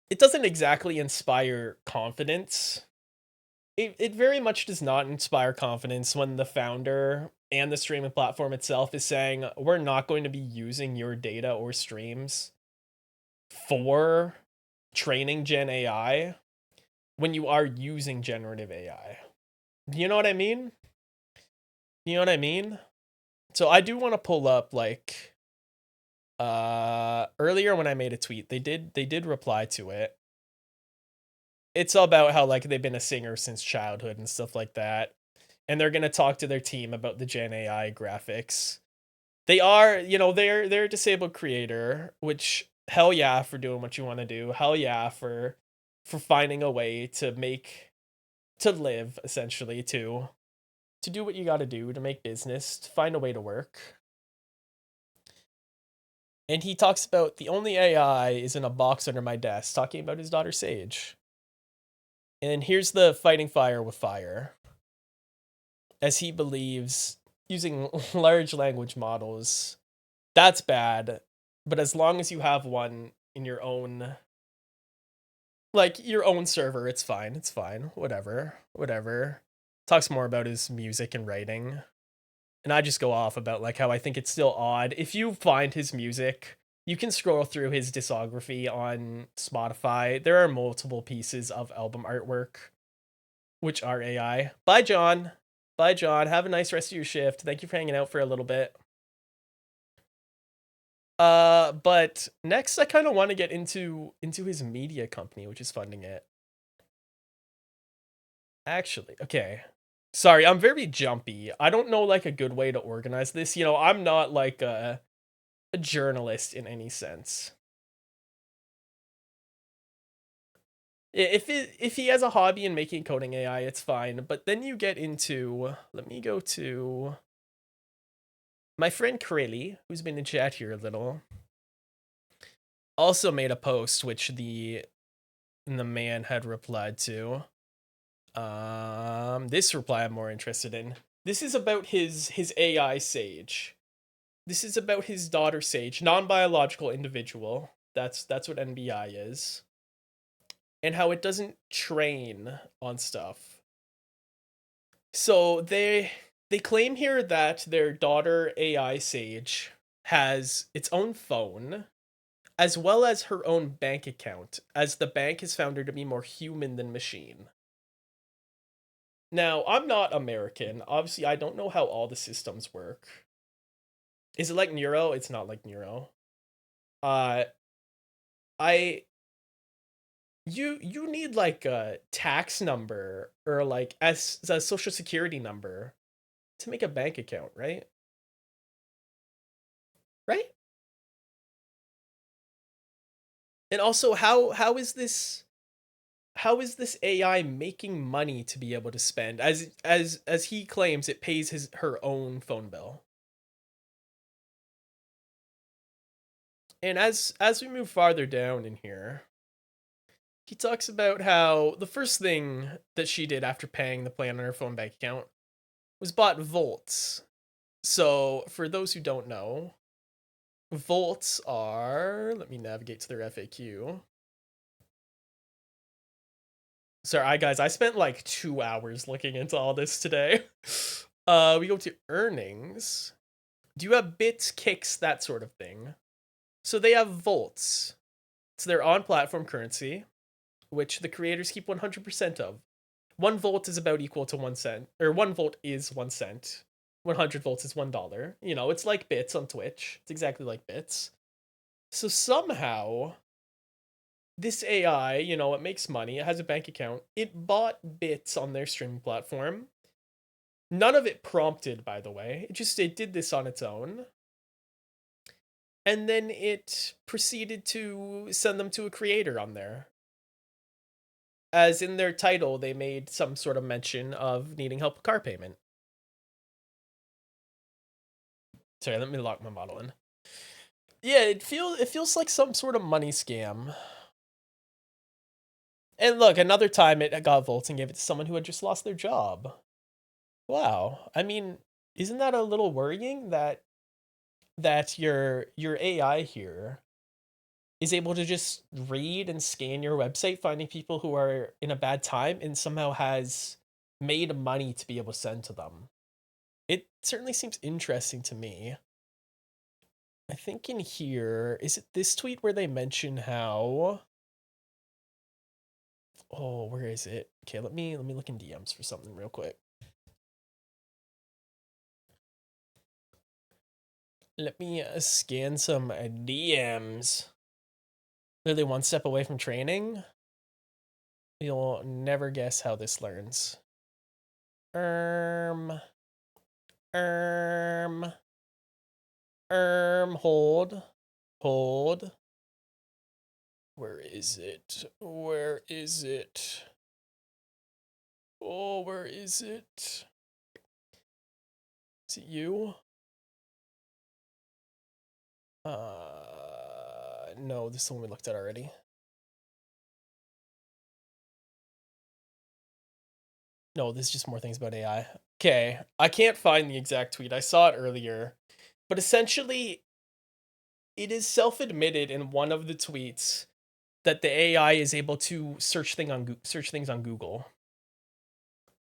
it doesn't exactly inspire confidence. It very much does not inspire confidence when the founder and the streaming platform itself is saying we're not going to be using your data or streams for training Gen AI when you are using generative AI. You know what I mean? You know what I mean? So I do want to pull up like earlier when I made a tweet, they did reply to it. It's all about how like they've been a singer since childhood and stuff like that. And they're gonna talk to their team about the Gen AI graphics. They are, they're a disabled creator, which hell yeah for doing what you want to do. Hell yeah for finding a way to live essentially to do what you got to do to make business, to find a way to work. And he talks about the only AI is in a box under my desk, talking about his daughter Sage. And here's the fighting fire with fire, as he believes using large language models, that's bad. But as long as you have one in your own, like your own server, it's fine. It's fine. Whatever. Whatever. Talks more about his music and writing. And I just go off about like how I think it's still odd. If you find his music, you can scroll through his discography on Spotify. There are multiple pieces of album artwork which are AI. Bye, John. Bye, John. Have a nice rest of your shift. Thank you for hanging out for a little bit. But next I kind of want to get into his media company, which is funding it. Actually, okay. Sorry, I'm very jumpy. I don't know like a good way to organize this. I'm not like a journalist in any sense. If he has a hobby in making coding AI, it's fine. But then you get into, let me go to my friend Krilly, who's been in chat here a little, also made a post which the man had replied to. This reply I'm more interested in. This is about his AI Sage. This is about his daughter Sage, non-biological individual. That's what NBI is. And how it doesn't train on stuff. So they claim here that their daughter AI Sage has its own phone as well as her own bank account, as the bank has found her to be more human than machine. Now, I'm not American. Obviously, I don't know how all the systems work. Is it like Neuro? It's not like Neuro. Uh I you need like a tax number or like as a social security number to make a bank account, right? Right? And also how is this AI making money to be able to spend? As he claims it pays her own phone bill. And as we move farther down in here, he talks about how the first thing that she did after paying the plan on her phone bank account was bought volts. So, for those who don't know, volts are, let me navigate to their FAQ. Sorry, guys, I spent like 2 hours looking into all this today. We go to earnings. Do you have bits, kicks, that sort of thing? So they have volts. It's their on-platform currency, which the creators keep 100% of. 1 volt is about equal to 1 cent, or 1 volt is 1 cent. 100 volts is $1. It's like bits on Twitch. It's exactly like bits. So somehow, this AI, it makes money. It has a bank account. It bought bits on their streaming platform. None of it prompted, by the way. It did this on its own. And then it proceeded to send them to a creator on there. As in their title, they made some sort of mention of needing help with car payment. Sorry, let me lock my model in. Yeah, it feels like some sort of money scam. And look, another time it got volts and gave it to someone who had just lost their job. Wow. I mean, isn't that a little worrying that your AI here is able to just read and scan your website, finding people who are in a bad time, and somehow has made money to be able to send to them? It certainly seems interesting to me. I think in here, is it this tweet where they mention how? Oh, where is it? Okay, let me look in DMs for something real quick. Let me scan some DMs. Literally one step away from training. You'll never guess how this learns. Erm, erm, hold, hold. Where is it? Where is it? Oh, where is it? Is it you? No, this is the one we looked at already. No, this is just more things about AI. Okay, I can't find the exact tweet. I saw it earlier. But essentially, it is self-admitted in one of the tweets that the AI is able to search things on Google.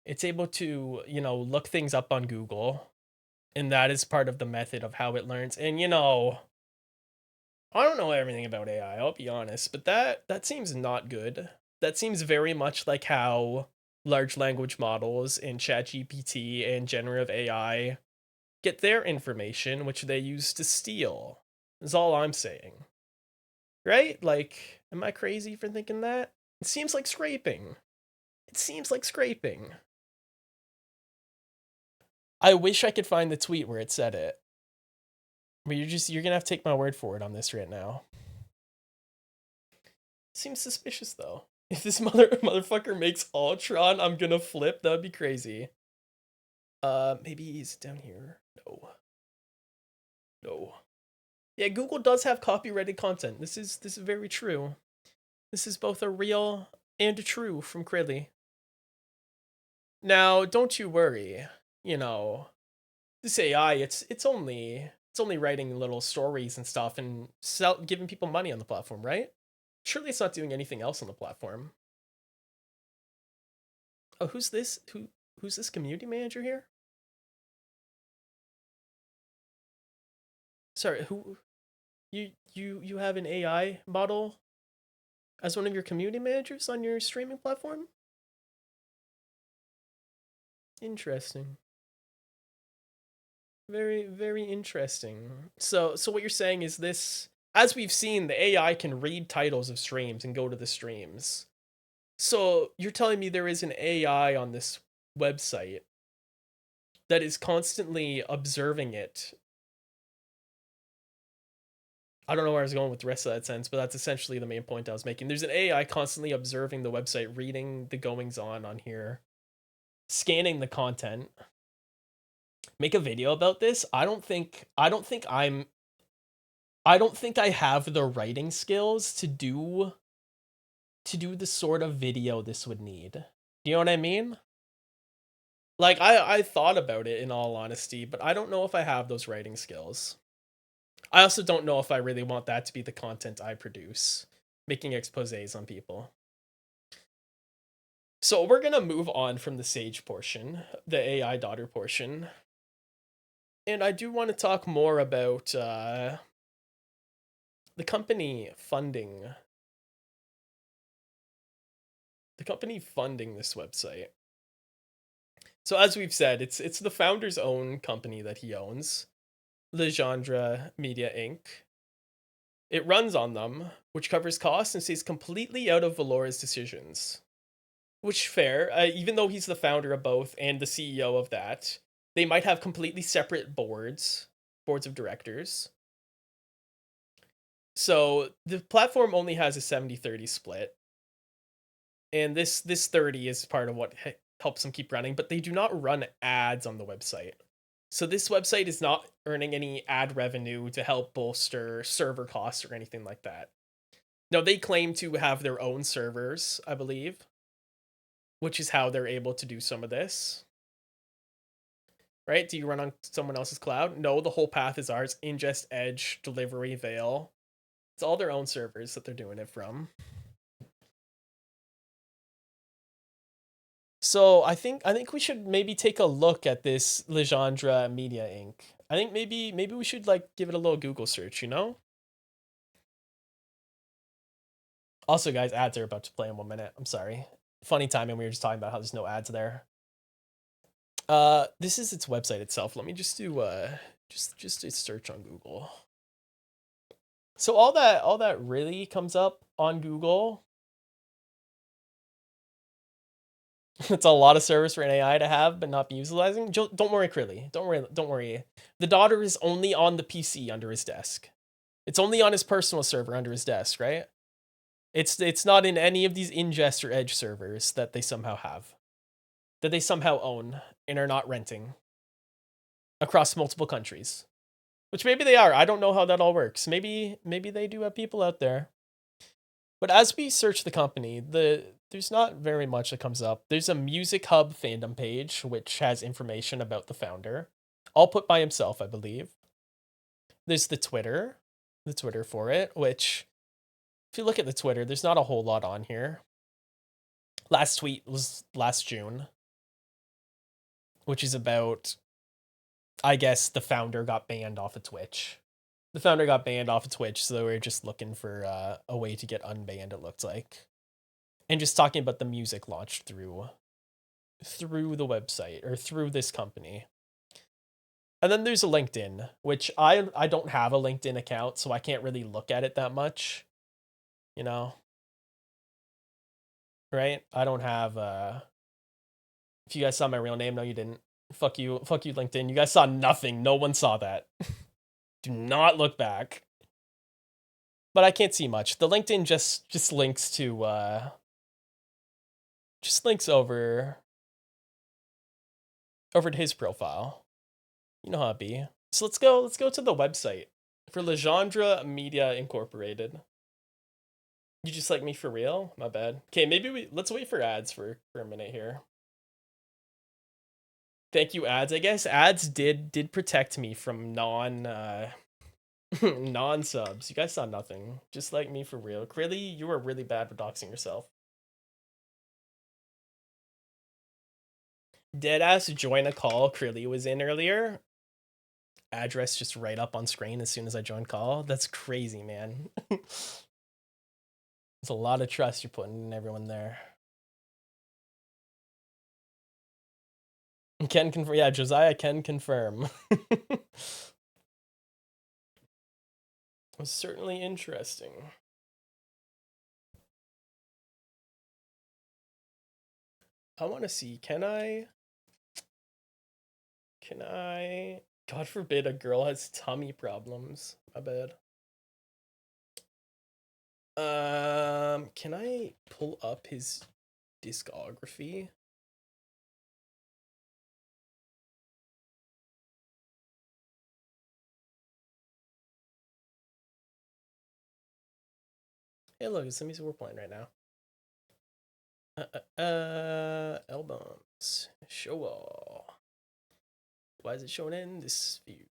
It's able to, look things up on Google, and that is part of the method of how it learns. And I don't know everything about AI, I'll be honest, but that seems not good. That seems very much like how large language models and ChatGPT and generative AI get their information, which they use to steal. Is all I'm saying. Right? Like, am I crazy for thinking that? It seems like scraping. It seems like scraping. I wish I could find the tweet where it said it. But you're gonna have to take my word for it on this right now. Seems suspicious though. If this motherfucker makes Ultron, I'm gonna flip. That'd be crazy. Maybe he's down here. No. No. Yeah, Google does have copyrighted content. This is very true. This is both a real and a true from Cridley. Now, don't you worry. This AI, it's only writing little stories and stuff and giving people money on the platform, right? Surely it's not doing anything else on the platform. Oh, who's this? Who's this community manager here? Sorry, who you have an AI model as one of your community managers on your streaming platform? Interesting. Very, very interesting. So what you're saying is this, as we've seen, the AI can read titles of streams and go to the streams. So you're telling me there is an AI on this website that is constantly observing it. I don't know where I was going with the rest of that sentence, but that's essentially the main point I was making. There's an AI constantly observing the website, reading the goings on here, scanning the content. Make a video about this? I don't think I have the writing skills to do the sort of video this would need. Do you know what I mean? Like I thought about it in all honesty, but I don't know if I have those writing skills. I also don't know if I really want that to be the content I produce, making exposés on people. So we're gonna move on from the Sage portion, the AI daughter portion. And I do want to talk more about the company funding this website. So as we've said, it's the founder's own company that he owns, Legendre Media Inc. It runs on them, which covers costs and stays completely out of Velora's decisions. Which fair, even though he's the founder of both and the CEO of that, they might have completely separate boards of directors. So the platform only has a 70-30 split. And this 30 is part of what helps them keep running, but they do not run ads on the website. So this website is not earning any ad revenue to help bolster server costs or anything like that. Now, they claim to have their own servers, I believe, which is how they're able to do some of this. Right? Do you run on someone else's cloud? No, the whole path is ours. Ingest, Edge, Delivery, Veil. It's all their own servers that they're doing it from. So I think we should maybe take a look at this Legendre Media Inc. I think maybe we should like give it a little Google search, you know? Also, guys, ads are about to play in 1 minute. I'm sorry. Funny timing. We were just talking about how there's no ads there. This is its website itself. Let me just do just a search on Google. So all that really comes up on Google. It's a lot of service for an AI to have, but not be utilizing. Don't worry, Crilly. Don't worry. The daughter is only on the PC under his desk. It's only on his personal server under his desk, right? It's not in any of these ingest or edge servers that they somehow have, that they somehow own and are not renting across multiple countries. Which maybe they are. I don't know how that all works. Maybe they do have people out there. But as we search the company, there's not very much that comes up. There's a Music Hub fandom page which has information about the founder, all put by himself, I believe. There's the Twitter for it, which if you look at the Twitter, there's not a whole lot on here. Last tweet was last June, which is about, I guess, the founder got banned off of Twitch. The founder got banned off of Twitch, so they were just looking for a way to get unbanned, it looked like. And just talking about the music launched through the website or through this company. And then there's a LinkedIn, which I don't have a LinkedIn account, so I can't really look at it that much. You know? Right? I don't have if you guys saw my real name, no you didn't. Fuck you, LinkedIn. You guys saw nothing. No one saw that. Do not look back. But I can't see much. The LinkedIn just links to just links over to his profile. You know how it be. So let's go to the website for Legendre Media Incorporated. You just like me for real? My bad. Okay, maybe let's wait for ads for a minute here. Thank you, ads. I guess ads did protect me from non subs. You guys saw nothing. Just like me for real. Really, you were really bad for doxing yourself. Deadass join a call Crilly was in earlier. Address just right up on screen as soon as I joined call. That's crazy, man. There's a lot of trust you're putting in everyone there. Can confirm. Yeah, Josiah can confirm. It was certainly interesting. I want to see. Can I? God forbid a girl has tummy problems. My bad. Can I pull up his discography? Hey, look, it's the music we're playing right now. Albums. Show all. Why is it showing in this view?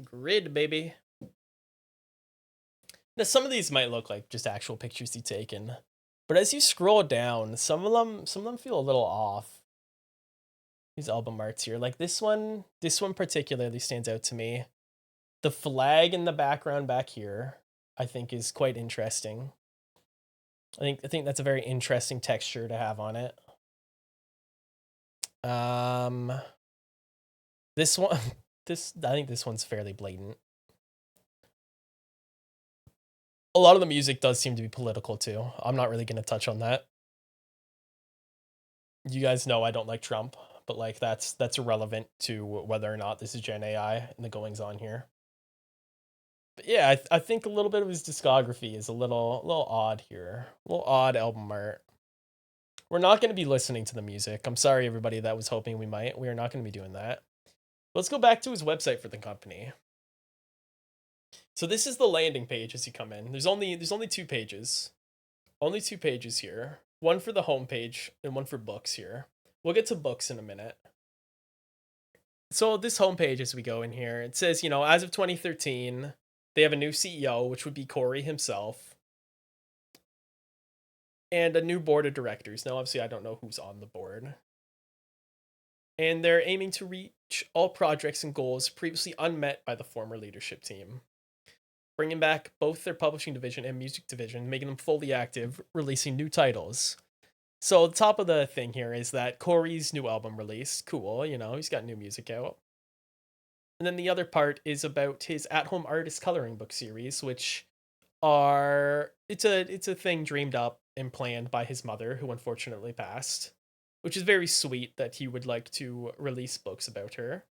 Grid, baby. Now, some of these might look like just actual pictures he taken, but as you scroll down, some of them feel a little off. These album arts here, like this one particularly stands out to me. The flag in the background back here, I think, is quite interesting. I think that's a very interesting texture to have on it. This one, I think this one's fairly blatant. A lot of the music does seem to be political too. I'm not really going to touch on that. You guys know I don't like Trump, but like that's irrelevant to whether or not this is Gen AI and the goings on here. But yeah, I think a little bit of his discography is a little odd here. A little odd album art. We're not going to be listening to the music. I'm sorry, everybody that was hoping we might. We are not going to be doing that. Let's go back to his website for the company. So this is the landing page as you come in. There's only 2 pages. Only 2 pages here. One for the home page and one for books here. We'll get to books in a minute. So this homepage, as we go in here, it says, you know, as of 2013, they have a new CEO, which would be Corey himself. and a new board of directors. Now, obviously, I don't know who's on the board. And they're aiming to reach all projects and goals previously unmet by the former leadership team, bringing back both their publishing division and music division, making them fully active, releasing new titles. So the top of the thing here is that Corey's new album released. Cool, you know, he's got new music out. And then the other part is about his at-home artist coloring book series, which are it's a thing dreamed up and planned by his mother, who unfortunately passed, which is very sweet that he would like to release books about her.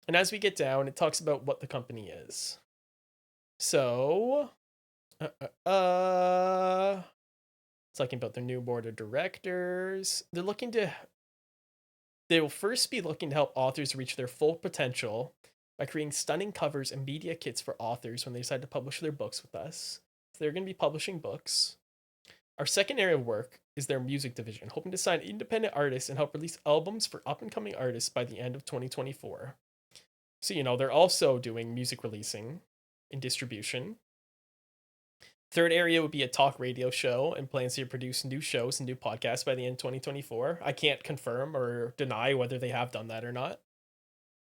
And as we get down, it talks about what the company is. So, it's talking about their new board of directors. They will first be looking to help authors reach their full potential by creating stunning covers and media kits for authors when they decide to publish their books with us. So they're going to be publishing books. Our second area of work is their music division, hoping to sign independent artists and help release albums for up and coming artists by the end of 2024. So, you know, they're also doing music releasing and distribution. Third area would be a talk radio show and plans to produce new shows and new podcasts by the end of 2024. I can't confirm or deny whether they have done that or not.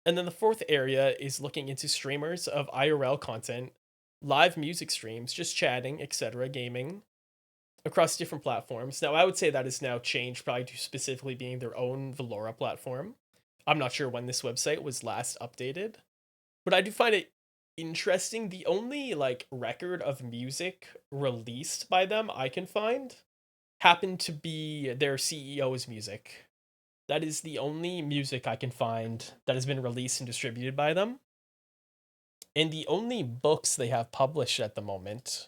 And then the fourth area is looking into streamers of IRL content, live music streams, just chatting, etc., gaming across different platforms. Now, I would say that has now changed probably to specifically being their own Velora platform. I'm not sure when this website was last updated, but I do find it interesting. The only like record of music released by them I can find happened to be their CEO's music. That is the only music I can find that has been released and distributed by them. And the only books they have published at the moment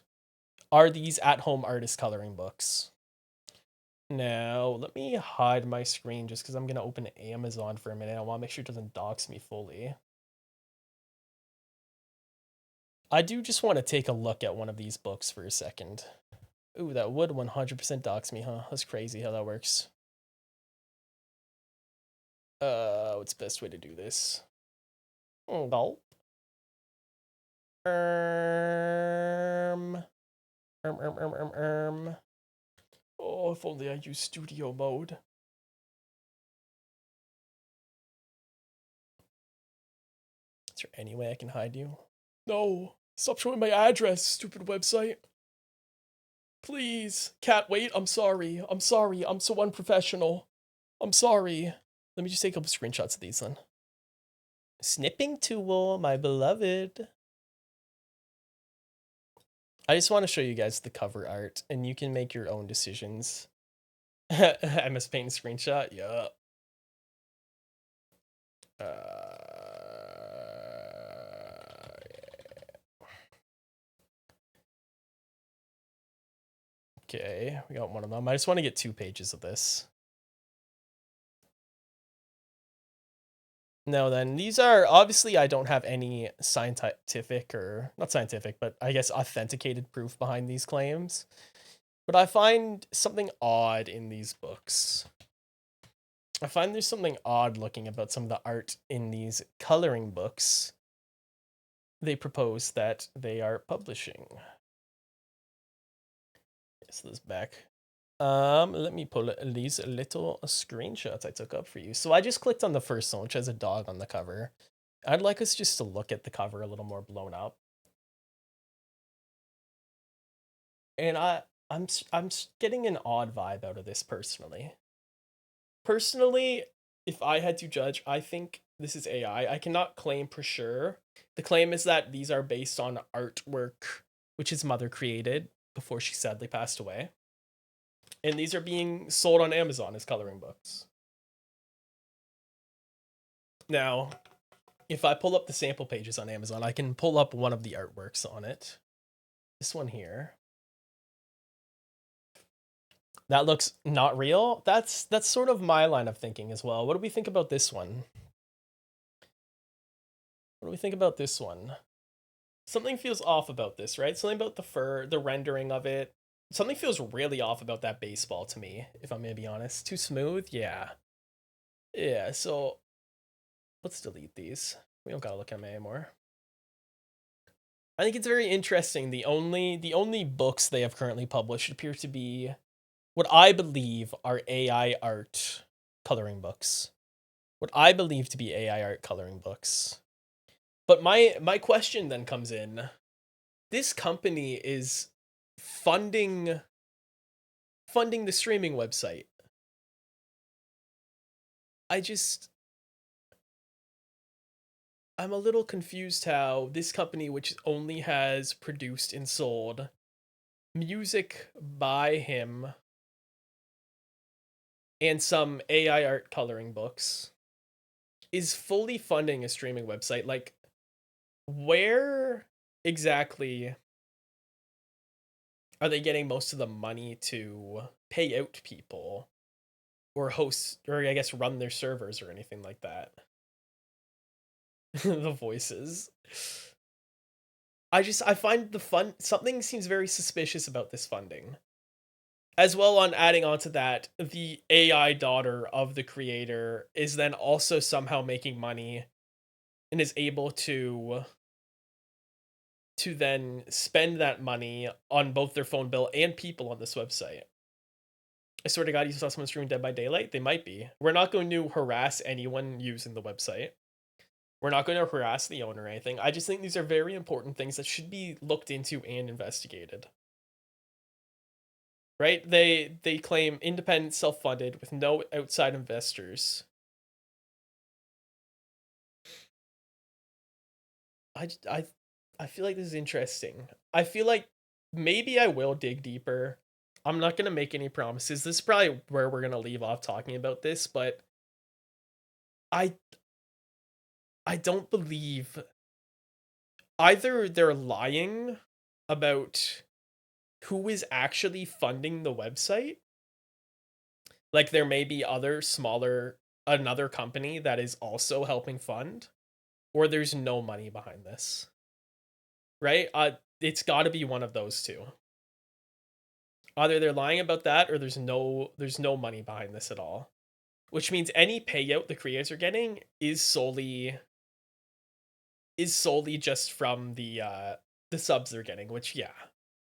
are these at-home artist coloring books. Now, let me hide my screen just because I'm going to open Amazon for a minute. I want to make sure it doesn't dox me fully. I do just want to take a look at one of these books for a second. Ooh, that would 100% dox me, huh? That's crazy how that works. What's the best way to do this? Gulp. Um, Oh, if only I use studio mode. Is there any way I can hide you? No, stop showing my address, stupid website. Please. Cat, wait, I'm sorry. I'm sorry. I'm so unprofessional. I'm sorry. Let me just take a couple screenshots of these then. Snipping tool, my beloved. I just want to show you guys the cover art, and you can make your own decisions. MS Paint screenshot, yeah. Okay, we got one of them. I just want to get 2 pages of this. Now then, these are, obviously I don't have any scientific, or not scientific, but I guess authenticated proof behind these claims. But I find something odd in these books. I find there's something odd looking about some of the art in these coloring books they propose that they are publishing. So this back. Let me pull these little screenshots I took up for you. So I just clicked on the first one, which has a dog on the cover. I'd like us just to look at the cover a little more blown up. And I'm getting an odd vibe out of this personally. Personally, if I had to judge, I think this is AI. I cannot claim for sure. The claim is that these are based on artwork which his mother created before she sadly passed away. And these are being sold on Amazon as coloring books. Now, if I pull up the sample pages on Amazon, I can pull up one of the artworks on it. This one here. That looks not real. That's sort of my line of thinking as well. What do we think about this one? What do we think about this one? Something feels off about this, right? Something about the fur, the rendering of it. Something feels really off about that baseball to me, if I'm gonna be honest. Too smooth? Yeah. Yeah, so let's delete these. We don't gotta look at them anymore. I think it's very interesting. The only books they have currently published appear to be what I believe are AI art coloring books. What I believe to be AI art coloring books. But my question then comes in. This company is funding funding the streaming website. I just I'm a little confused how this company, which only has produced and sold music by him and some AI art coloring books, is fully funding a streaming website. Like, where exactly are they getting most of the money to pay out people or host, or I guess run their servers or anything like that? The voices. I find the fun something seems very suspicious about this funding. As well, on adding on to that, the AI daughter of the creator is then also somehow making money and is able to then spend that money on both their phone bill and people on this website. I swear to God, you saw someone streaming Dead by Daylight? They might be. We're not going to harass anyone using the website. We're not going to harass the owner or anything. I just think these are very important things that should be looked into and investigated. Right? They claim independent, self-funded, with no outside investors. I I I feel like this is interesting. I feel like maybe I will dig deeper. I'm not gonna make any promises. This is probably where we're gonna leave off talking about this, but I I don't believe either they're lying about who is actually funding the website. Like there may be other smaller another company that is also helping fund, or there's no money behind this. Right? It's got to be one of those two. Either they're lying about that or there's no money behind this at all. Which means any payout the creators are getting is solely just from the subs they're getting, which yeah,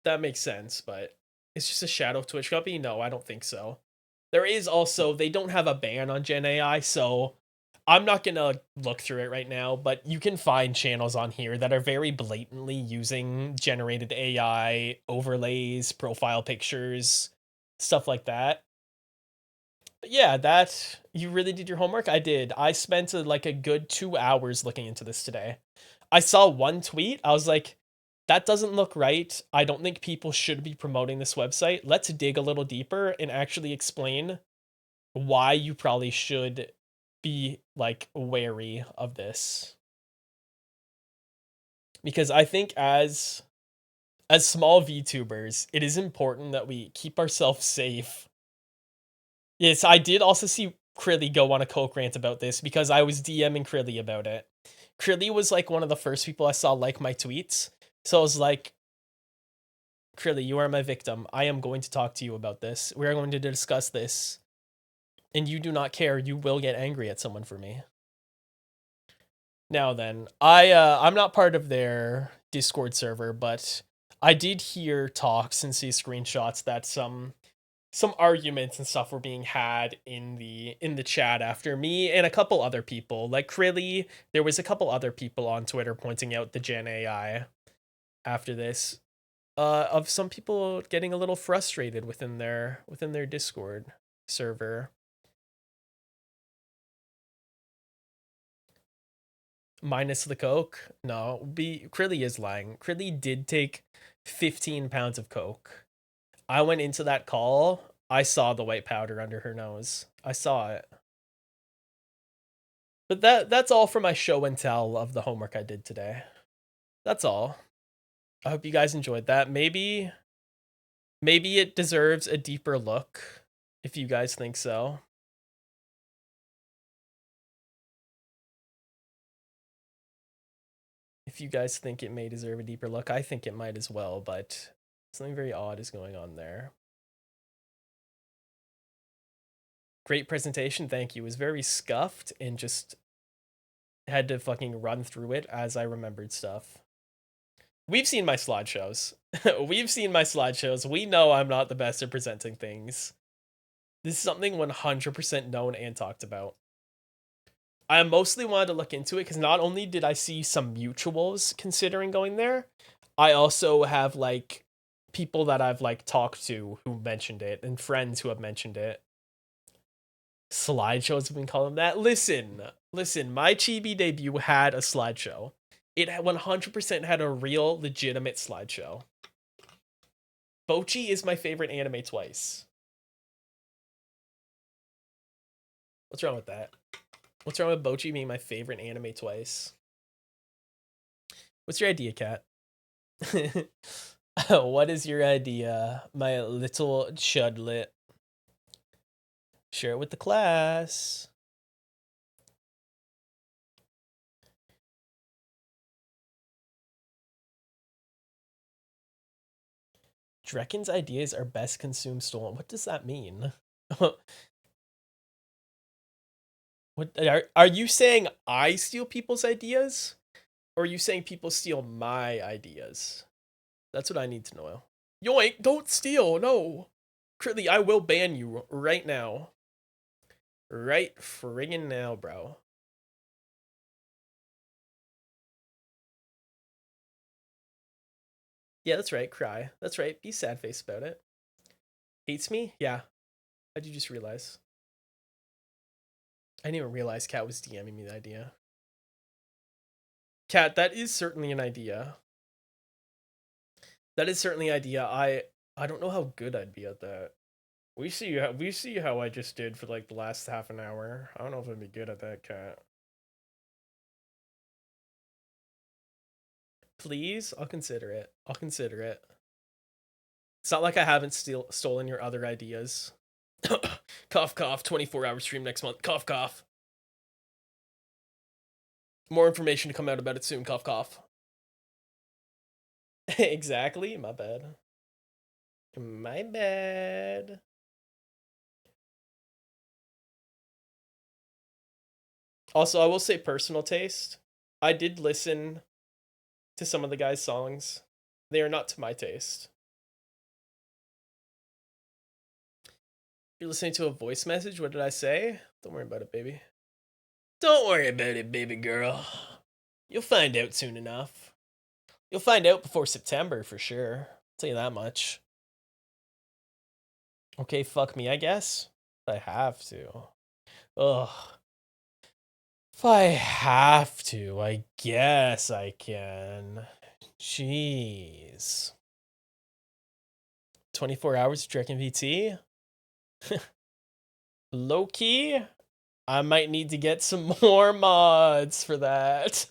that makes sense, but it's just a shadow Twitch company? No, I don't think so. There is also they don't have a ban on Gen AI, so I'm not gonna look through it right now, but you can find channels on here that are very blatantly using generated AI overlays, profile pictures, stuff like that. But yeah, that you really did your homework. I did. I spent like a good 2 hours looking into this today. I saw one tweet. I was like, that doesn't look right. I don't think people should be promoting this website. Let's dig a little deeper and actually explain why you probably should be like wary of this. Because I think as small VTubers, it is important that we keep ourselves safe. Yes, I did also see Krilly go on a Coke rant about this because I was DMing Krilly about it. Krilly was like one of the first people I saw like my tweets. So I was like, Krilly, you are my victim. I am going to talk to you about this. We are going to discuss this. And you do not care. You will get angry at someone for me. Now then, I'm not part of their Discord server, but I did hear talks and see screenshots that some arguments and stuff were being had in the chat after me and a couple other people. Like Krilly, there was a couple other people on Twitter pointing out the Gen AI after this. Of some people getting a little frustrated within their Discord server. Minus the coke? No, Krilly is lying. Krilly did take 15 pounds of coke. I went into that call. I saw the white powder under her nose. I saw it. But that's all for my show and tell of the homework I did today. That's all. I hope you guys enjoyed that. Maybe it deserves a deeper look if you guys think so. If you guys think it may deserve a deeper look, I think it might as well, but something very odd is going on there. Great presentation, thank you. It was very scuffed and just had to fucking run through it as I remembered stuff. We've seen my slideshows. We've seen my slideshows. We know I'm not the best at presenting things. This is something 100% known and talked about. I mostly wanted to look into it because not only did I see some mutuals considering going there, I also have like people that I've like talked to who mentioned it and friends who have mentioned it. Slideshows have been calling that. Listen, my Chibi debut had a slideshow. It 100% had a real legitimate slideshow. Bochi is my favorite anime twice. What's wrong with that? What's wrong with Bochi being my favorite anime twice? What's your idea, Kat? What is your idea, my little chudlet? Share it with the class. Drekken's ideas are best consumed stolen. What does that mean? What are you saying? I steal people's ideas, or are you saying people steal my ideas? That's what I need to know. Yoink! Don't steal. No, Critly, I will ban you right now. Right friggin' now, bro. Yeah, that's right. Cry. That's right. Be sad face about it. Hates me? Yeah. How'd you just realize? I didn't even realize Kat was DMing me the idea. Kat, that is certainly an idea. That is certainly an idea. I don't know how good I'd be at that. We see how I just did for like the last half an hour. I don't know if I'd be good at that, Kat. Please, I'll consider it. I'll consider it. It's not like I haven't stolen your other ideas. Cough, cough. 24-hour stream next month. Cough, cough. More information to come out about it soon. Cough, cough. Exactly. My bad. My bad. Also, I will say personal taste. I did listen to some of the guys' songs. They are not to my taste. You're listening to a voice message? What did I say? Don't worry about it, baby. Don't worry about it, baby girl. You'll find out soon enough. You'll find out before September for sure. I'll tell you that much. Okay, fuck me, I guess. I have to. Ugh. If I have to, I guess I can. Jeez. 24 hours of Draken VT? Low key, I might need to get some more mods for that.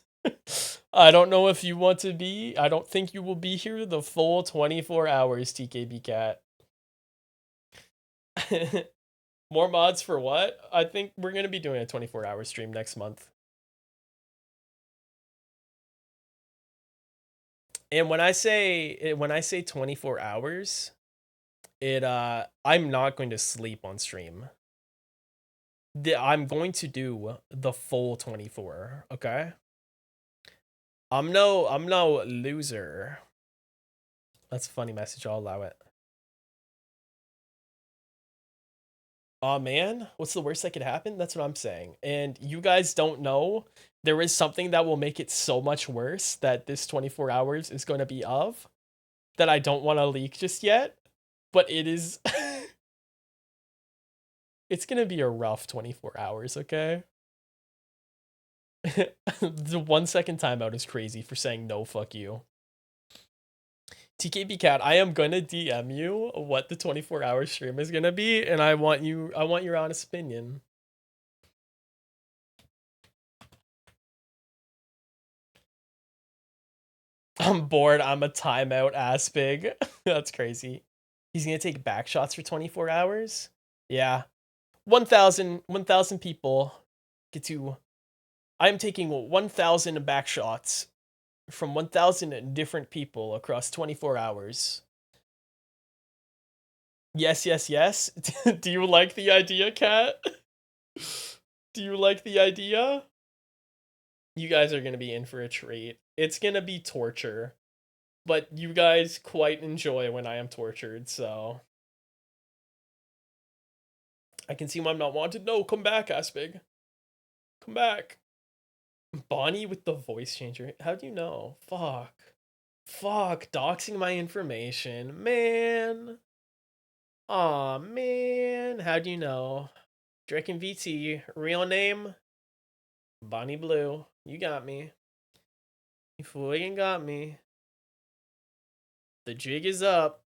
I don't know if you want to be. I don't think you will be here the full 24 hours, TKB Cat. More mods for what? I think we're going to be doing a 24-hour stream next month. And when I say 24 hours, I'm not going to sleep on stream. I'm going to do the full 24, okay? I'm no loser. That's a funny message, I'll allow it. Aw, man, what's the worst that could happen? That's what I'm saying. And you guys don't know, there is something that will make it so much worse that this 24 hours is going to be of, that I don't want to leak just yet, but it is... It's going to be a rough 24 hours, okay? The 1 second timeout is crazy for saying no, fuck you. TKB Cat, I am gonna DM you what the 24-hour stream is gonna be, and I want your honest opinion. I'm bored. I'm a timeout ass pig. That's crazy. He's gonna take back shots for 24 hours? Yeah. 1,000 people get to... I'm taking 1,000 back shots from 1,000 different people across 24 hours. Yes, yes, yes. Do you like the idea, Kat? Do you like the idea? You guys are going to be in for a treat. It's going to be torture. but you guys quite enjoy when I am tortured, so I can see why I'm not wanted. No, come back, Aspig. Come back. Bonnie with the voice changer. How do you know? Fuck. Fuck, doxing my information. Man. Aw, man. How do you know? Drake and VT. Real name? Bonnie Blue. You got me. You fucking got me. The jig is up.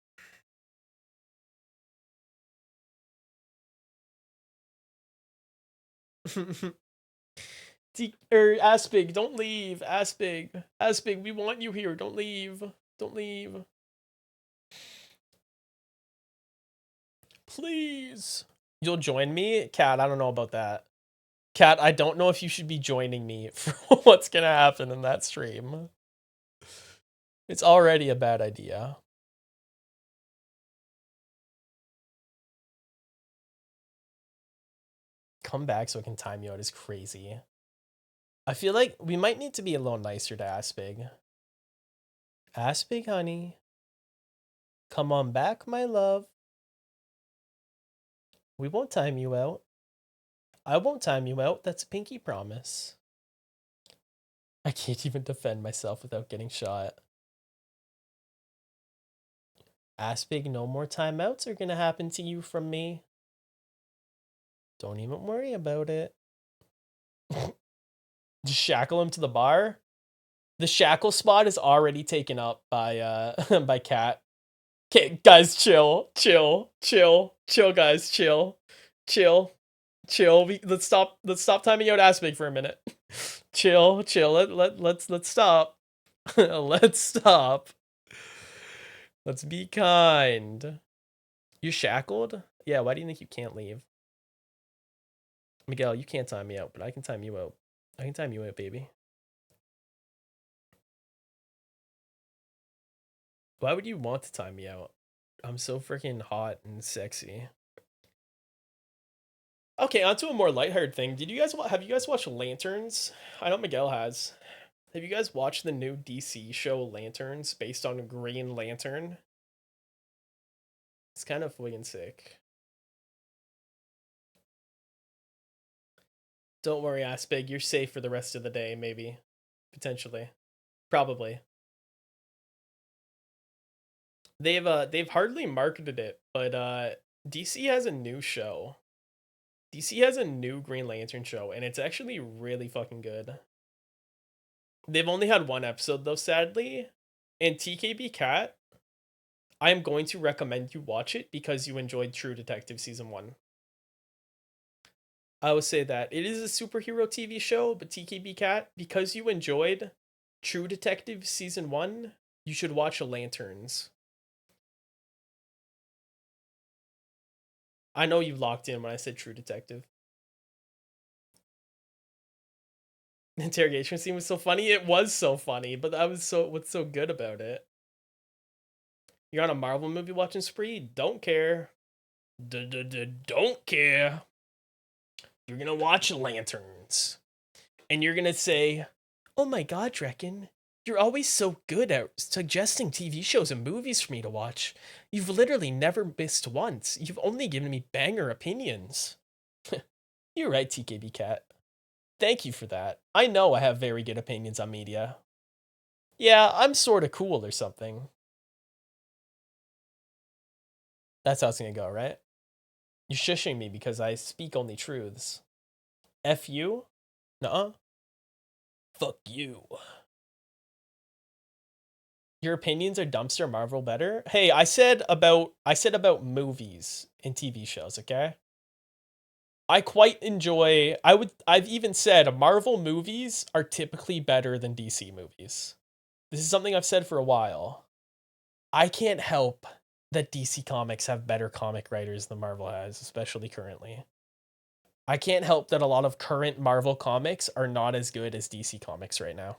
Aspig, don't leave. Aspig. Aspig, we want you here. Don't leave. Don't leave. Please. You'll join me? Cat, I don't know about that. Cat, I don't know if you should be joining me for what's gonna happen in that stream. It's already a bad idea. Come back so I can time you out is crazy. I feel like we might need to be a little nicer to Aspig. Aspig, honey. Come on back, my love. We won't time you out. I won't time you out. That's a pinky promise. I can't even defend myself without getting shot. Aspig, no more timeouts are gonna happen to you from me. Don't even worry about it. Just shackle him to the bar? The shackle spot is already taken up by by Cat. Okay, guys, chill, guys, chill. Let's stop timing out Aspig for a minute. chill. Let's stop. Let's stop. Let's be kind. You're shackled? Yeah, why do you think you can't leave? Miguel, you can't time me out, but I can time you out. I can time you out, baby. Why would you want to time me out? I'm so freaking hot and sexy. Okay, on to a more lighthearted thing. Have you guys watched Lanterns? I know Miguel has. Have you guys watched the new DC show Lanterns based on Green Lantern? It's kind of fucking sick. Don't worry, Aspig, you're safe for the rest of the day, maybe. Potentially. Probably. They've hardly marketed it, but DC has a new show. DC has a new Green Lantern show, and it's actually really fucking good. They've only had one episode though, sadly. And TKB Cat, I am going to recommend you watch it because you enjoyed True Detective season 1. I will say that it is a superhero TV show, but TKB Cat, because you enjoyed True Detective season 1, you should watch Lanterns. I know you locked in when I said True Detective. The interrogation scene was so funny. It was so funny, but what's so good about it? You're on a Marvel movie watching spree? Don't care. Don't care. You're gonna watch Lanterns. And you're gonna say, oh my god, Drekken, you're always so good at suggesting TV shows and movies for me to watch. You've literally never missed once. You've only given me banger opinions. You're right, TKB Cat. Thank you for that. I know I have very good opinions on media. Yeah, I'm sorta cool or something. That's how it's gonna go, right? You're shushing me because I speak only truths. F you? Nuh-uh. Fuck you. Your opinions are dumpster Marvel better? Hey, I said about movies and TV shows, okay? I quite enjoy I've even said Marvel movies are typically better than DC movies. This is something I've said for a while. I can't help that DC Comics have better comic writers than Marvel has, especially currently. I can't help that a lot of current Marvel comics are not as good as DC Comics right now.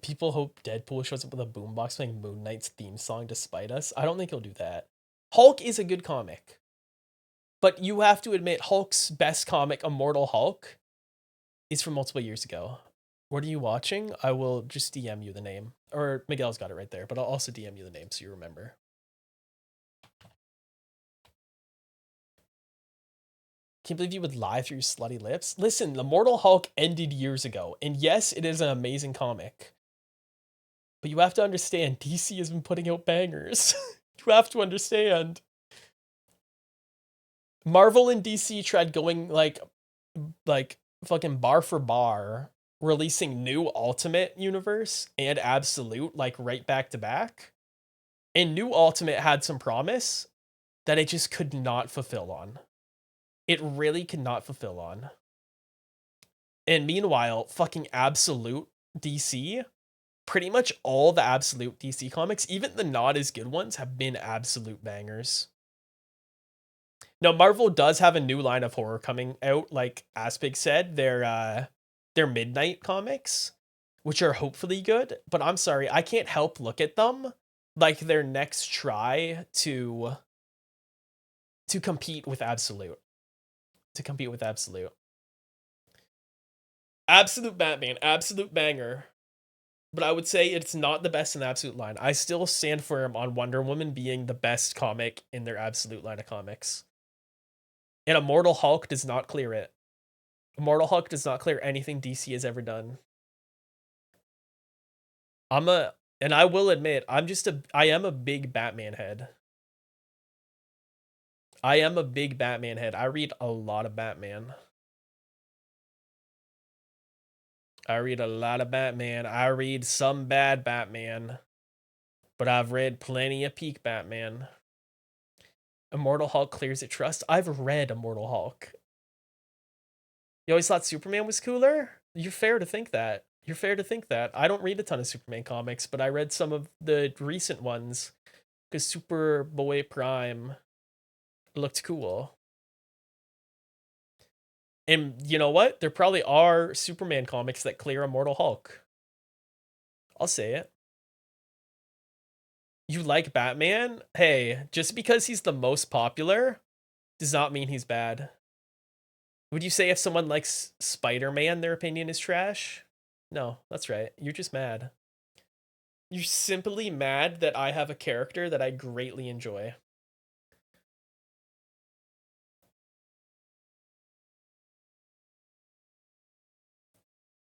People hope Deadpool shows up with a boombox playing Moon Knight's theme song despite us. I don't think he'll do that. Hulk is a good comic. But you have to admit, Hulk's best comic, Immortal Hulk, is from multiple years ago. What are you watching? I will just DM you the name. Or Miguel's got it right there, but I'll also DM you the name so you remember. Can't believe you would lie through your slutty lips. Listen, The Immortal Hulk ended years ago, and yes, it is an amazing comic. But you have to understand, DC has been putting out bangers. You have to understand. Marvel and DC tried going like fucking bar for bar, releasing new Ultimate Universe and Absolute like right back to back. And new Ultimate had some promise that it just could not fulfill on. It really could not fulfill on. And meanwhile, fucking Absolute DC, pretty much all the Absolute DC comics, even the not as good ones, have been absolute bangers. Now, Marvel does have a new line of horror coming out, like Aspig said, their Midnight comics, which are hopefully good, but I'm sorry, I can't help look at them like their next try to compete with Absolute. To compete with Absolute. Absolute Batman, absolute banger. But I would say it's not the best in the Absolute line. I still stand firm on Wonder Woman being the best comic in their Absolute line of comics. And Immortal Hulk does not clear it. Immortal Hulk does not clear anything DC has ever done. And I will admit, I am a big Batman head. I am a big Batman head. I read a lot of Batman. I read a lot of Batman. I read some bad Batman. But I've read plenty of peak Batman. Immortal Hulk clears it trust. I've read Immortal Hulk. You always thought Superman was cooler? You're fair to think that. You're fair to think that. I don't read a ton of Superman comics, but I read some of the recent ones because Superboy Prime looked cool. And you know what? There probably are Superman comics that clear Immortal Hulk. I'll say it. You like Batman? Hey, just because he's the most popular does not mean he's bad. Would you say if someone likes Spider-Man, their opinion is trash? No, that's right. You're just mad. You're simply mad that I have a character that I greatly enjoy.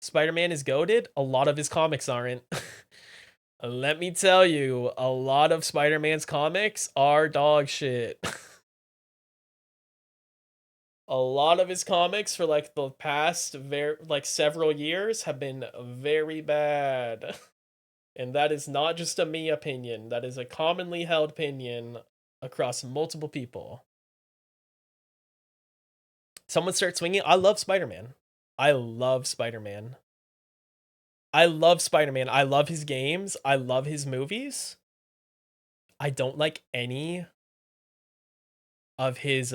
Spider-Man is goated. A lot of his comics aren't. Let me tell you, a lot of Spider-Man's comics are dog shit. A lot of his comics for like the past several years have been very bad. And that is not just a me opinion. That is a commonly held opinion across multiple people. Someone starts swinging. I love Spider-Man. I love Spider-Man. I love Spider-Man. I love his games. I love his movies. I don't like any of his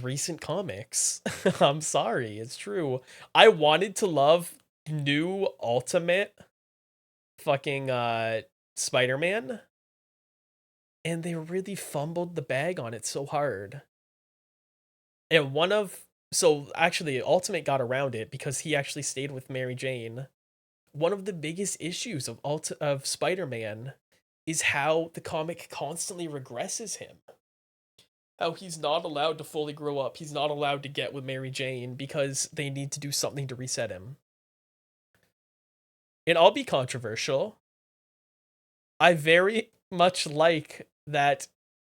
recent comics. I'm sorry, it's true. I wanted to love new Ultimate fucking Spider-Man, and they really fumbled the bag on it so hard. And actually Ultimate got around it because he actually stayed with Mary Jane. One of the biggest issues of Spider-Man is how the comic constantly regresses him. How he's not allowed to fully grow up. He's not allowed to get with Mary Jane because they need to do something to reset him. And I'll be controversial. I very much like that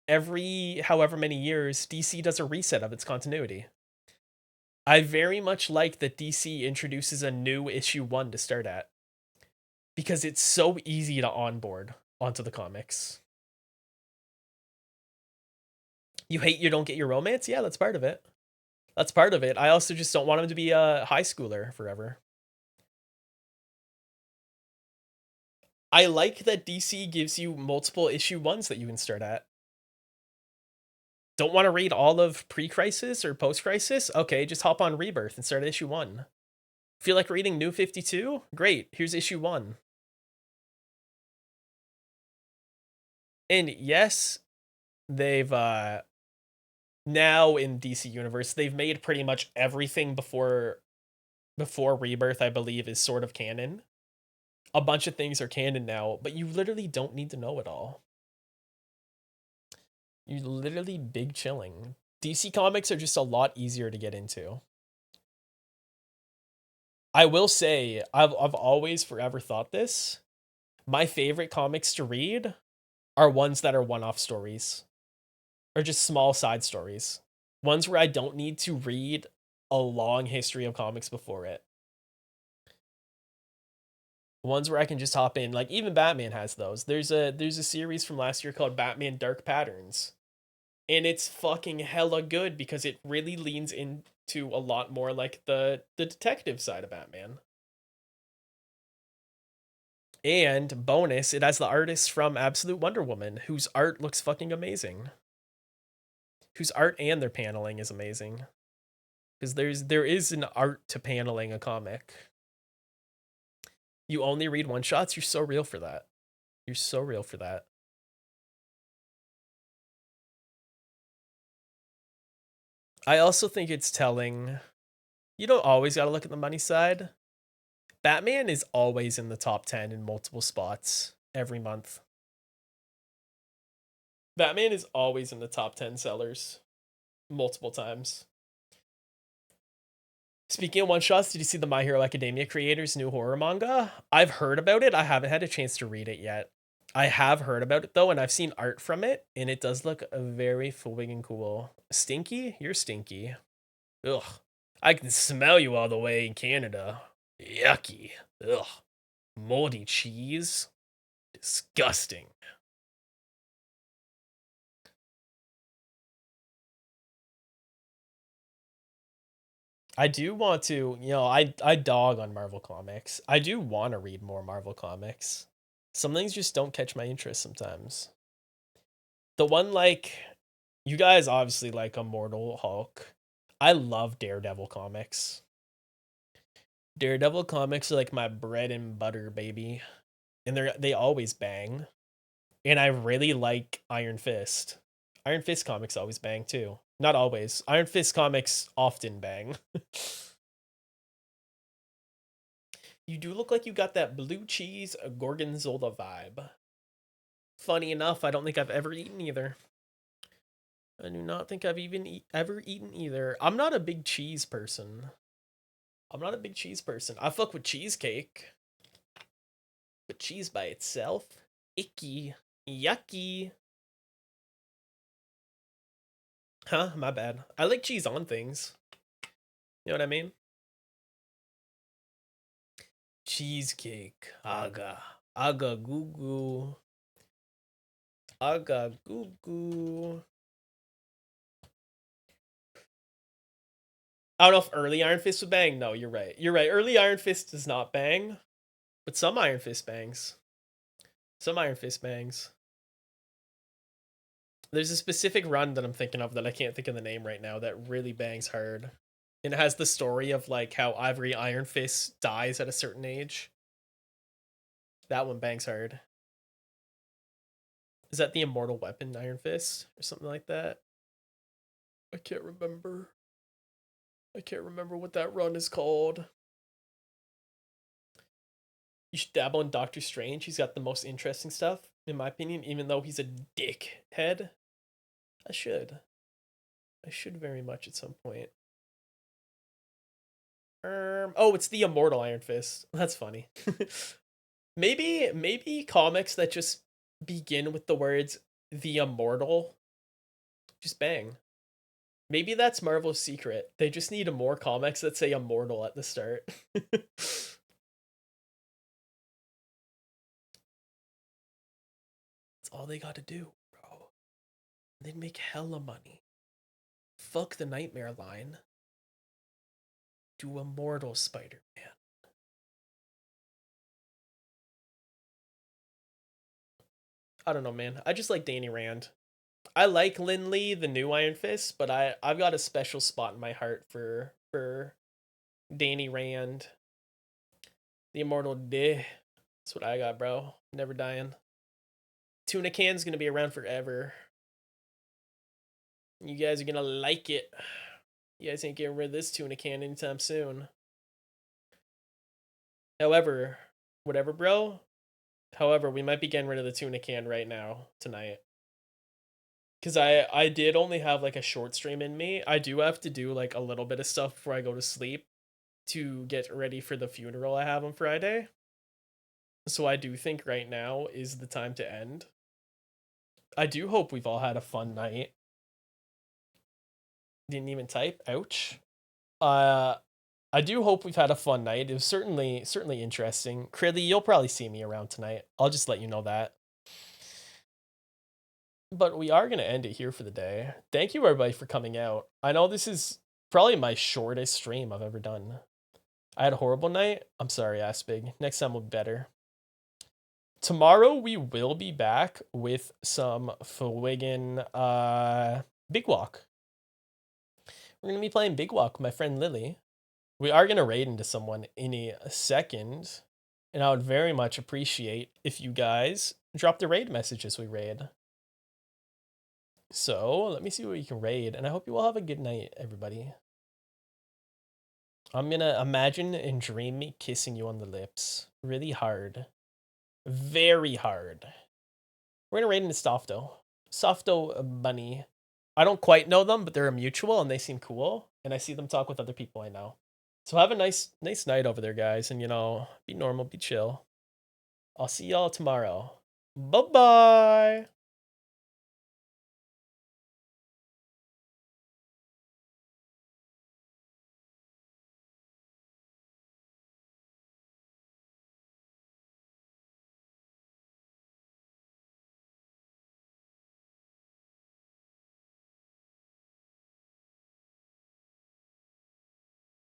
every however many years DC does a reset of its continuity. I very much like that DC introduces a new issue 1 to start at. Because it's so easy to onboard onto the comics. You hate you don't get your romance? Yeah, that's part of it. That's part of it. I also just don't want him to be a high schooler forever. I like that DC gives you multiple issue 1s that you can start at. Don't want to read all of pre-crisis or post-crisis? Okay, just hop on Rebirth and start at issue 1. Feel like reading New 52? Great, here's issue 1. And yes, they've now in DC Universe, they've made pretty much everything before Rebirth, I believe, is sort of canon. A bunch of things are canon now, but you literally don't need to know it all. You literally big chilling. DC comics are just a lot easier to get into. I will say, I've always forever thought this. My favorite comics to read are ones that are one-off stories or just small side stories. Ones where I don't need to read a long history of comics before it. Ones where I can just hop in. Like even Batman has those. There's a series from last year called Batman Dark Patterns. And it's fucking hella good because it really leans into a lot more like the detective side of Batman. And bonus, it has the artist from Absolute Wonder Woman, whose art looks fucking amazing. Whose art and their paneling is amazing. Because there is an art to paneling a comic. You only read one shots, you're so real for that. You're so real for that. I also think it's telling you don't always gotta look at the money side. Batman is always in the top 10 in multiple spots every month. Batman is always in the top 10 sellers multiple times. Speaking of one shots, did you see the My Hero Academia creators' new horror manga? I've heard about it. I haven't had a chance to read it yet. I have heard about it though, and I've seen art from it, and it does look very fucking cool. Stinky? You're stinky. Ugh. I can smell you all the way in Canada. Yucky. Ugh. Moldy cheese. Disgusting. I do want to, I dog on Marvel Comics. I do want to read more Marvel Comics. Some things just don't catch my interest sometimes. The one like you guys obviously like Immortal Hulk. I love Daredevil comics. Daredevil comics are like my bread and butter, baby. And they always bang. And I really like Iron Fist. Iron Fist comics always bang too. Not always. Iron Fist comics often bang. You do look like you got that blue cheese gorgonzola vibe. Funny enough, I don't think I've ever eaten either. I do not think I've ever eaten either. I'm not a big cheese person. I fuck with cheesecake. But cheese by itself? Icky. Yucky. Huh? My bad. I like cheese on things. You know what I mean? Cheesecake. Aga. Aga goo goo. Aga goo goo. I don't know if early Iron Fist would bang. No, you're right. You're right. Early Iron Fist does not bang, but some Iron Fist bangs. Some Iron Fist bangs. There's a specific run that I'm thinking of that I can't think of the name right now that really bangs hard. And it has the story of like how every Iron Fist dies at a certain age. That one bangs hard. Is that the Immortal Weapon Iron Fist or something like that? I can't remember. I can't remember what that run is called. You should dabble in Doctor Strange. He's got the most interesting stuff, in my opinion, even though he's a dickhead. I should. I should very much at some point. Oh, it's the Immortal Iron Fist. That's funny. maybe comics that just begin with the words the Immortal just bang. Maybe that's Marvel's secret. They just need more comics that say Immortal at the start. That's all they gotta do, bro. They'd make hella money. Fuck the Nightmare line. Do Immortal Spider-Man. I don't know, man. I just like Danny Rand. I like Lin Lee, the new Iron Fist, but I've got a special spot in my heart for Danny Rand, the Immortal D. That's what I got, bro. Never dying. Tuna Can's gonna be around forever. You guys are gonna like it. You guys ain't getting rid of this tuna can anytime soon. However, whatever, bro. However, we might be getting rid of the tuna can right now tonight. Cause I did only have like a short stream in me. I do have to do like a little bit of stuff before I go to sleep to get ready for the funeral I have on Friday. So I do think right now is the time to end. I do hope we've all had a fun night. Didn't even type. Ouch. Uh I do hope we've had a fun night. It was certainly interesting. Cridley, you'll probably see me around tonight. I'll just let you know that. But we are gonna end it here for the day. Thank you everybody for coming out. I know this is probably my shortest stream I've ever done. I had a horrible night. I'm sorry, Aspig. Next time will be better. Tomorrow we will be back with some friggin' Big Walk. We're gonna be playing Big Walk with my friend Lily. We are gonna raid into someone in a second, and I would very much appreciate if you guys drop the raid message as we raid. So let me see what we can raid, and I hope you all have a good night, everybody. I'm gonna imagine and dream me kissing you on the lips, really hard, very hard. We're gonna raid into Softo. Softo Bunny. I don't quite know them, but they're a mutual and they seem cool. And I see them talk with other people I know. So have a nice night over there, guys. And be normal, be chill. I'll see y'all tomorrow. Bye-bye.